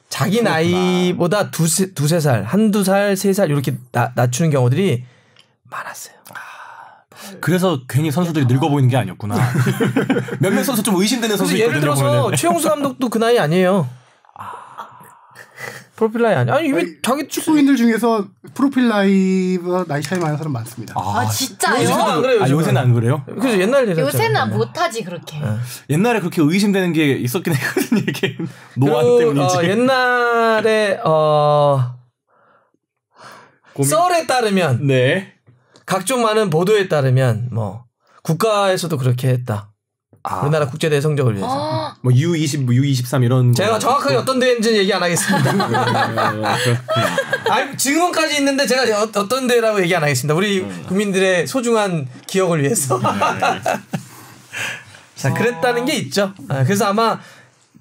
자기 나이보다 두세 살, 한두 살, 세 살 이렇게 낮추는 경우들이 많았어요. 그래서 괜히 선수들이 늙어 보이는 게 아니었구나. 몇몇 선수 좀 의심되는 선수 있거든요. 예를 들어서 최용수 감독도 그 나이 아니에요. 프로필 나이 아니야. 아니 자기 축구인들 중에서 프로필 나이보다 나이 차이 많은 사람 많습니다. 진짜요? 요새는 안 그래요? 그래서 옛날 요새는 못하지 그렇게. 옛날에 그렇게 의심되는 게 있었긴 했거든요. 이게 노안 때문인지. 옛날에 썰에 따르면 각종 많은 보도에 따르면 뭐 국가에서도 그렇게 했다. 우리나라 국제대회 성적을 위해서. 뭐 U20, U23 이런. 제가 정확하게 어떤 대회인지는 얘기 안 하겠습니다. 아니, 지금까지 있는데 제가 어떤 대회라고 얘기 안 하겠습니다. 우리 국민들의 소중한 기억을 위해서. 자, 그랬다는 게 있죠. 그래서 아마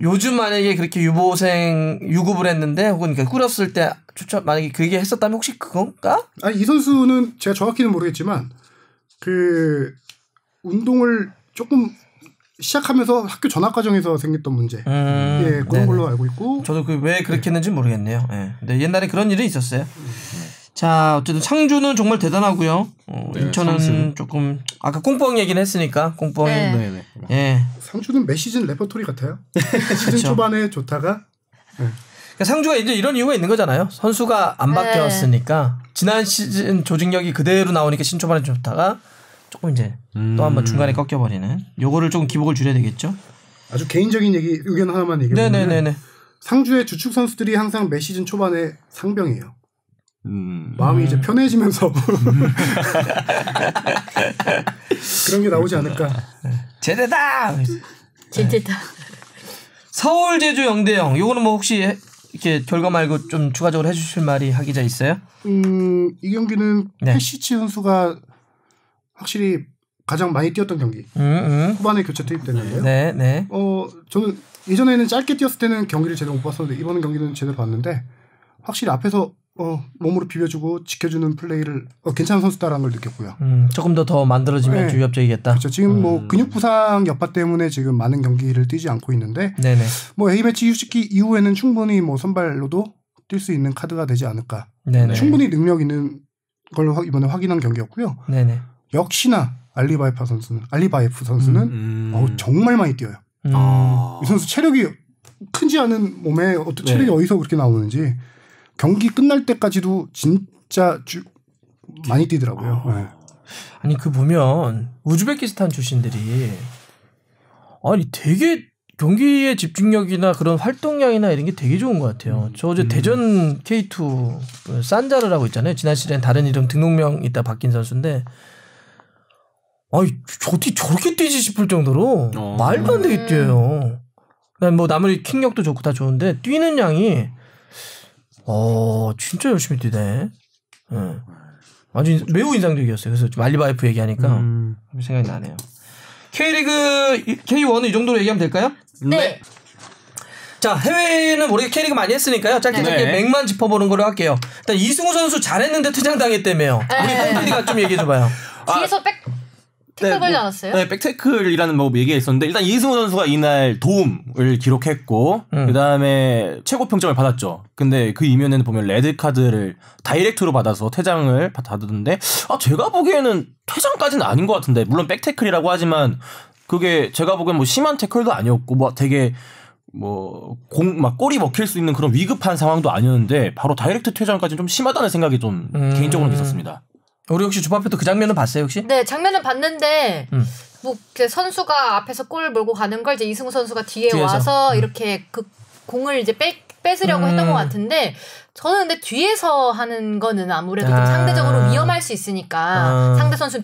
요즘 만약에 그렇게 유급을 했는데 혹은 꾸렸을 때 만약에 그게 했었다면 혹시 그건가? 아니 이 선수는 제가 정확히는 모르겠지만 그 운동을 조금 시작하면서 학교 전학 과정에서 생겼던 문제, 그런 걸로 알고 있고. 저도 왜 그렇게 했는지 모르겠네요. 근데 옛날에 그런 일이 있었어요. 자, 어쨌든 상주는 정말 대단하고요. 인천은 상주. 조금 아까 꽁뻥 얘기는 했으니까 꽁뻥이. 상주는 매 시즌 레퍼토리 같아요. 시즌 초반에 좋다가. 그러니까 상주가 이제 이런 이유가 있는 거잖아요. 선수가 안 바뀌었으니까 지난 시즌 조직력이 그대로 나오니까 신초반에 좋다가 조금 이제 또 한번 중간에 꺾여버리는. 요거를 좀 기복을 줄여야 되겠죠. 아주 개인적인 의견 하나만 얘기해보면 네네네네. 상주의 주축 선수들이 항상 매 시즌 초반에 상병이에요. 마음이 이제 편해지면서 그런 게 나오지 않을까. 제대다. 제대다. 서울 제주 0대0. 요거는 뭐 혹시 이렇게 결과 말고 좀 추가적으로 해주실 말이 하 기자 있어요? 이 경기는 페시치 선수가 확실히 가장 많이 뛰었던 경기. 후반에 교체 투입됐는데요. 네. 저는 예전에는 짧게 뛰었을 때는 경기를 제대로 못 봤었는데 이번 경기는 제대로 봤는데 확실히 앞에서 몸으로 비벼주고 지켜주는 플레이를 괜찮은 선수다라는 걸 느꼈고요. 조금 더 만들어지면 위협적이겠다. 그렇죠. 지금 뭐 근육 부상 여파 때문에 지금 많은 경기를 뛰지 않고 있는데, 네네. 뭐 A 매치 휴식기 이후에는 충분히 뭐 선발로도 뛸 수 있는 카드가 되지 않을까. 네네. 충분히 능력 있는 걸 이번에 확인한 경기였고요. 네네. 역시나 알리바이프 선수는 정말 많이 뛰어요. 이 선수 체력이 크지 않은 몸에 어떤 체력이 어디서 그렇게 나오는지. 경기 끝날 때까지도 진짜 많이 뛰더라고요. 아니 보면 우즈베키스탄 출신들이 되게 경기의 집중력이나 그런 활동량이나 이런 게 되게 좋은 것 같아요. 저 어제 대전 K2 산자르라고 있잖아요. 지난 시즌엔 다른 이름 등록명 있다 바뀐 선수인데 어떻게 저렇게 뛰지 싶을 정도로 말도 안 되게 뛰어요. 뭐 나머지 킥력도 좋고 다 좋은데 뛰는 양이 진짜 열심히 뛰네. 아주 매우 인상적이었어요. 그래서 좀 알리바이프 얘기하니까 생각이 나네요. K리그 K1은 이 정도로 얘기하면 될까요? 네. 자, 해외는 우리가 K리그 많이 했으니까요. 짧게 맥만 짚어보는 걸로 할게요. 일단 이승우 선수 잘했는데 퇴장당했다며요. 우리 팬들이가 좀 얘기해줘봐요. 뒤에서 태클 걸지 않았어요? 네, 백태클이라는 뭐 얘기가 있었는데 일단 이승우 선수가 이날 도움을 기록했고 그다음에 최고 평점을 받았죠. 근데 그 이면에는 보면 레드 카드를 다이렉트로 받아서 퇴장을 받았는데 제가 보기에는 퇴장까지는 아닌 것 같은데 물론 백태클이라고 하지만 그게 제가 보기엔 뭐 심한 태클도 아니었고 뭐 되게 막 골이 먹힐 수 있는 그런 위급한 상황도 아니었는데 바로 다이렉트 퇴장까지는 좀 심하다는 생각이 좀 개인적으로 있었습니다. 우리 혹시 주바페도 그 장면은 봤어요 혹시? 네, 장면은 봤는데 뭐 선수가 앞에서 골 몰고 가는 걸 이제 이승우 선수가 뒤에서 와서 이렇게 그 공을 이제 뺏으려고 했던 것 같은데 저는 근데 뒤에서 하는 거는 아무래도 좀 상대적으로 위험할 수 있으니까 상대 선수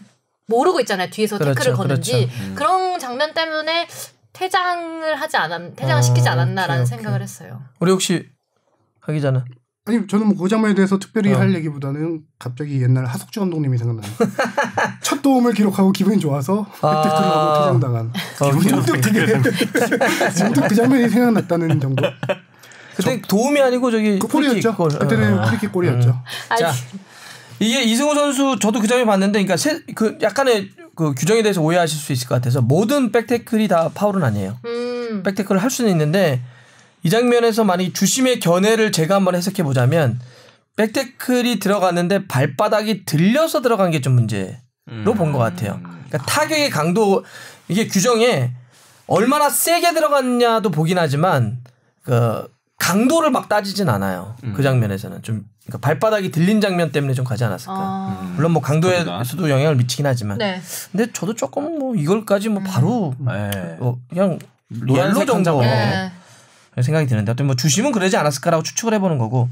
모르고 있잖아요. 뒤에서 태클을 거는지 그런 장면 때문에 퇴장을 시키지 않았나라는 생각을 했어요. 우리 혹시 하기 전에 아니 저는 뭐 그 장면에 대해서 특별히 할 얘기보다는 갑자기 옛날 하석주 감독님이 생각나요. 첫 도움을 기록하고 기분이 좋아서 백태클을 하고 퇴장당한. 문득 그 장면이 생각났다는 정도. 그때 도움이 아니고 저기 골이었죠. 그때는 프리킥 골이었죠. 자, 이게 이승우 선수 저도 그 장면 봤는데, 그러니까 그 약간의 그 규정에 대해서 오해하실 수 있을 것 같아서 모든 백태클이 다 파울은 아니에요. 백태클을 할 수는 있는데. 이 장면에서 만약 주심의 견해를 제가 한번 해석해 보자면 백태클이 들어갔는데 발바닥이 들려서 들어간 게 좀 문제로 본 것 같아요. 그러니까 타격의 강도 이게 규정에 얼마나 세게 들어갔냐도 보긴 하지만 그 강도를 막 따지진 않아요. 그 장면에서는 좀 그러니까 발바닥이 들린 장면 때문에 좀 가지 않았을까. 물론 뭐 강도에서도 영향을 미치긴 하지만. 근데 저도 조금 뭐 이걸까지 뭐 바로 그냥 옐로 정도. 생각이 드는데 어떤 뭐 주심은 그러지 않았을까라고 추측을 해보는 거고.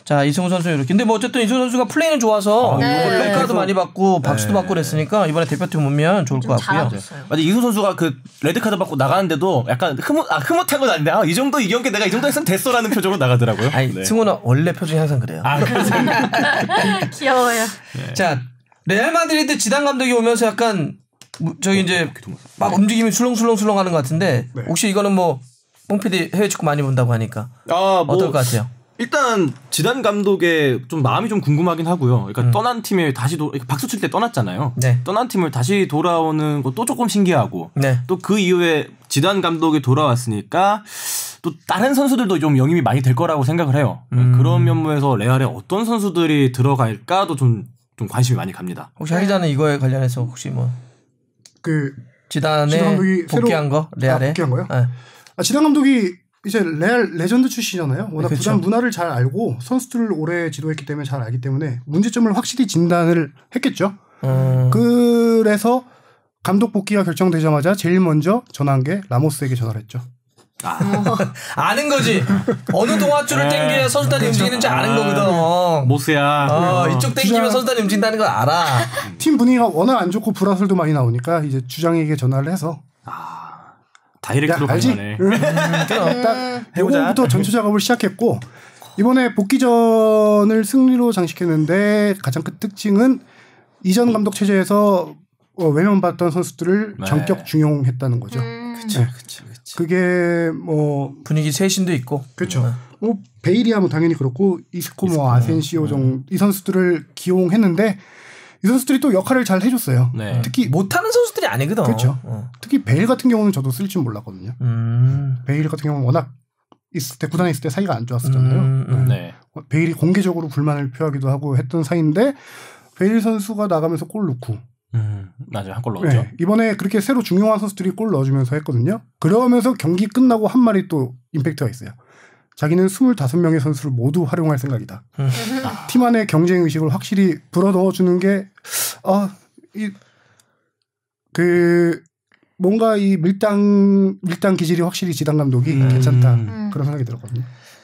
자, 이승우 선수 이렇게. 근데 뭐 어쨌든 이승우 선수가 플레이는 좋아서 벨카도 많이 받고 박수도 받고 그랬으니까 이번에 대표팀 오면 좋을 것 같고요. 맞아, 이승우 선수가 그 레드 카드 받고 나가는데도 약간 흐뭇한 건 아닌데 이 정도 이 경기 내가 이 정도 했으면 됐어라는 표정으로 나가더라고요. 아니, 승우는 원래 표정이 항상 그래요. 귀여워요. 자, 레알 마드리드 지단 감독이 오면서 약간 저기 이제 막 움직임이 술렁술렁 하는 것 같은데 혹시 이거는 뭐 뽕PD 해외 축구 많이 본다고 하니까 어떨 것 같아요? 일단 지단 감독의 좀 마음이 좀 궁금하긴 하고요. 그러니까 떠난 팀에 다시 박수 칠 때 떠났잖아요. 떠난 팀을 다시 돌아오는 것도 조금 신기하고 또 그 이후에 지단 감독이 돌아왔으니까 또 다른 선수들도 좀 영입이 많이 될 거라고 생각을 해요. 그런 면모에서 레알에 어떤 선수들이 들어갈까도 좀 관심이 많이 갑니다. 혹시 하기 전에 이거에 관련해서 혹시 뭐 그 지단에 복귀한 거 레알에 복귀한 거요? 지단 감독이 이제 레알 레전드 출신이잖아요. 워낙 그쵸. 구단 문화를 잘 알고 선수들을 오래 지도했기 때문에 잘 알기 때문에 문제점을 확실히 진단을 했겠죠. 그래서 감독 복귀가 결정되자마자 제일 먼저 전화한 게 라모스에게 전화를 했죠. 아는 거지. 어느 동아줄을 땡겨야 선수단이 움직이는지 아는 거거든. 모스야. 이쪽 땡기면 선수단이 움직인다는 걸 알아. 팀 분위기가 워낙 안 좋고 불화설도 많이 나오니까 이제 주장에게 전화를 해서 다이렉트로 알지? 가네. 딱 해보자. 요거부터 전초 작업을 시작했고 이번에 복귀전을 승리로 장식했는데 가장 큰 특징은 이전 감독 체제에서 외면받던 선수들을 네. 전격 중용했다는 거죠. 그쵸. 그게 뭐 분위기 쇄신도 있고. 그렇죠. 뭐 베일이야 당연히 그렇고 이스코 뭐 아센시오 정 이 선수들을 기용했는데 이 선수들이 또 역할을 잘 해줬어요. 네. 특히 못하는 선수들이 아니거든. 그렇죠. 특히 베일 같은 경우는 저도 쓸 줄 몰랐거든요. 베일 같은 경우는 워낙 있을 때 구단에 있을 때 사이가 안 좋았었잖아요. 네. 베일이 공개적으로 불만을 표하기도 하고 했던 사이인데 베일 선수가 나가면서 골 넣고 맞아요. 한 골 넣었죠. 네, 이번에 그렇게 새로 중용한 선수들이 골 넣어주면서 했거든요. 그러면서 경기 끝나고 한 말이 또 임팩트가 있어요. 자기는 25명의 선수를 모두 활용할 생각이다. 팀 안의 경쟁 의식을 확실히 불어넣어주는 게 뭔가 이 밀당 기질이 확실히 지단 감독이 괜찮다 그런 생각이 들었거든요.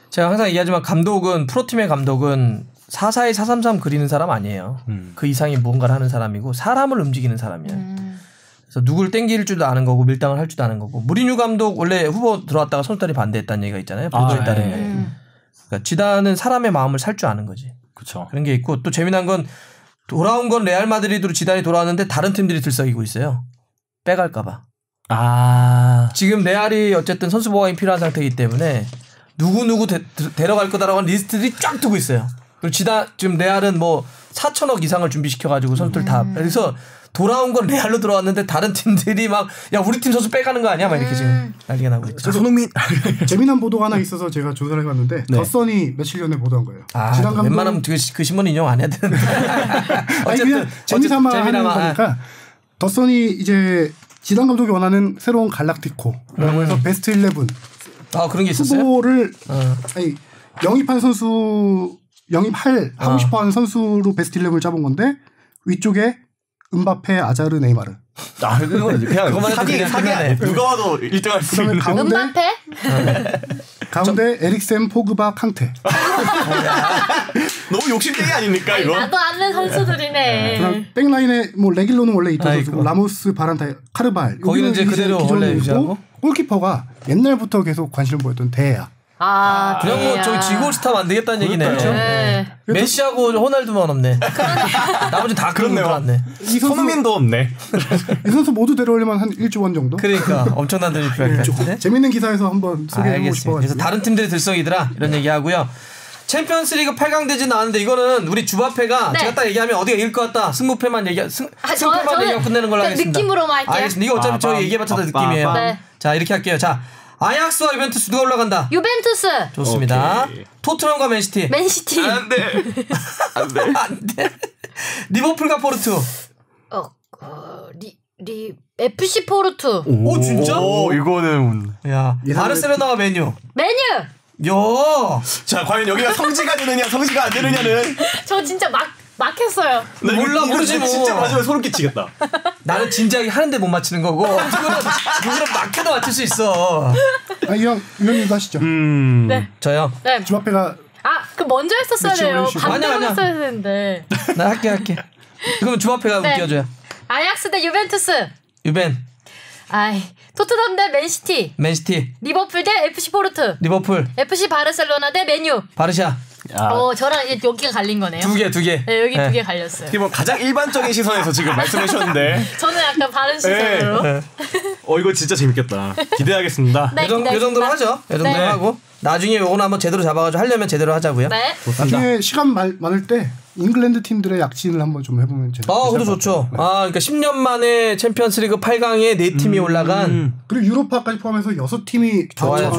제가 항상 얘기하지만 감독은 프로팀의 감독은 4-4-2, 4-3-3 그리는 사람 아니에요. 그 이상이 무언가를 하는 사람이고 사람을 움직이는 사람이에요. 그래서 누굴 땡길 줄도 아는 거고 밀당을 할 줄도 아는 거고. 무리뉴 감독 원래 후보 들어왔다가 선수들이 반대했다는 얘기가 있잖아요. 보도에 따르면. 그러니까 지단은 사람의 마음을 살 줄 아는 거지. 그렇죠. 그런 게 있고 또 재미난 건 돌아온 건 레알 마드리드로 지단이 돌아왔는데 다른 팀들이 들썩이고 있어요. 빼갈까 봐. 지금 레알이 어쨌든 선수 보강이 필요한 상태이기 때문에 누구 데려갈 거다라고 하는 리스트들이 쫙 두고 있어요. 그리고 지금 레알은 뭐 4천억 이상을 준비시켜가지고 선수들 다 그래서 돌아온 건 레알로 들어왔는데 다른 팀들이 막 야 우리 팀 선수 빼가는 거 아니야? 막 이렇게 지금 난리가 나고 있죠. 손흥민 재미난 보도가 하나 있어서 제가 조사를 해봤는데 더선이 며칠 전에 보도한 거예요. 지단 감독 웬만하면 그 신문 인용 안 해야 되는데. 어쨌든 재미삼아 하는 거니까 더선이 이제 지단 감독이 원하는 새로운 갈락티코라고 해서 베스트 11 그런 게 있었어요? 후보를 영입한 선수 하고 싶어하는 선수로 베스트 11을 짜본 건데 위쪽에 음바페, 아자르, 네이마르. 그거만 해도 그냥 끝나네. 누가 와도 1등할 수 있는. 음바페? 가운데 에릭센, 포그바, 캉테. 너무 욕심쟁이 아닙니까 이거? 나도 아는 선수들이네. 그다음 백라인에 뭐 레길로는 원래 있던 선수고 라모스, 바란타, 카르발. 거기는 이제 그대로 원래 유지하고. 골키퍼가 옛날부터 계속 관심을 보였던 데야. 그냥 뭐 저기 지골스타 만들겠다는 얘기네. 그렇죠. 메시하고 호날두만 없네. 나머지 다 그런 거 같네. 손흥민도 없네. 이 선수 모두 데려오려면 한 1조 원 정도? 그러니까 엄청난 돈이 필요할 것 같은데. 재밌는 기사에서 한번 소개해보고 싶어가지고. 그래서 다른 팀들이 들썩이더라 이런 얘기하고요. 챔피언스리그 8강 대진 나왔는데 이거는 우리 주바페가 제가 딱 얘기하면 어디가 이길 것 같다. 승패만 얘기하면 끝내는 걸로 하겠습니다. 느낌으로만 할게요. 알겠습니다. 이거 어차피 저희 얘기해봤자 다 느낌이에요. 네. 자 이렇게 할게요. 자 아약스와 유벤투스 누가 올라간다? 유벤투스. 좋습니다. 오케이. 토트넘과 맨시티. 맨시티. 안돼. 안돼. 리버풀과 포르투. FC 포르투. 오 진짜? 이거는 야 바르셀로나와 메뉴. 야. 자 과연 여기가 성지가 되느냐 성지가 안 되느냐는 저 진짜 막혔어요. 모르지 뭐. 진짜 마지막에 소름 끼치겠다. 나는 진지하게 하는데 못 맞히는 거고 누구는 막혀도 맞힐 수 있어. 이거 하시죠. 네. 저요. 네. 주바페가 그 먼저 했었어야 돼요. 반대로 아니야. 했어야 되는데. 나 할게. 그럼 주바페가 웃겨줘요. 아약스 대 유벤투스. 유벤. 토트넘 대 맨시티. 리버풀 대 FC 포르투. 리버풀. FC 바르셀로나 대 메뉴. 바르샤. 저랑 이제 여기가 갈린 거네요. 두 개. 네, 여기 두 개 갈렸어요. 이게 뭐 가장 일반적인 시선에서 지금 말씀해 주셨는데 저는 약간 다른 시선으로. 이거 진짜 재밌겠다. 기대하겠습니다. 네, 요 정도로 하죠. 요 정도로 하고 나중에 요거는 한번 제대로 잡아가지고 하려면 제대로 하자고요. 네. 나중에 시간 많을 때 잉글랜드 팀들의 약진을 한번 좀 해보면 재밌겠어요. 그것도 좋죠. 그러니까 10년 만에 챔피언스리그 8강에 4팀이 올라간. 그리고 유로파까지 포함해서 6팀이 좋아요.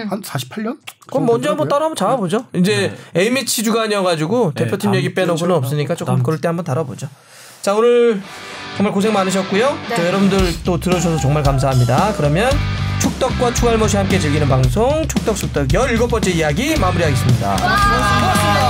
한 48년? 그럼 먼저 한번 따라 한번 잡아보죠. 이제 A매치 주간이어가지고 대표팀 얘기 빼놓고는 없으니까 조금 그럴 때 한번 다뤄보죠. 자 오늘 정말 고생 많으셨고요. 자, 여러분들 또 들어주셔서 정말 감사합니다. 그러면 축덕과 추갈모시 함께 즐기는 방송 축덕숙덕 17번째 이야기 마무리하겠습니다. 고맙습니다.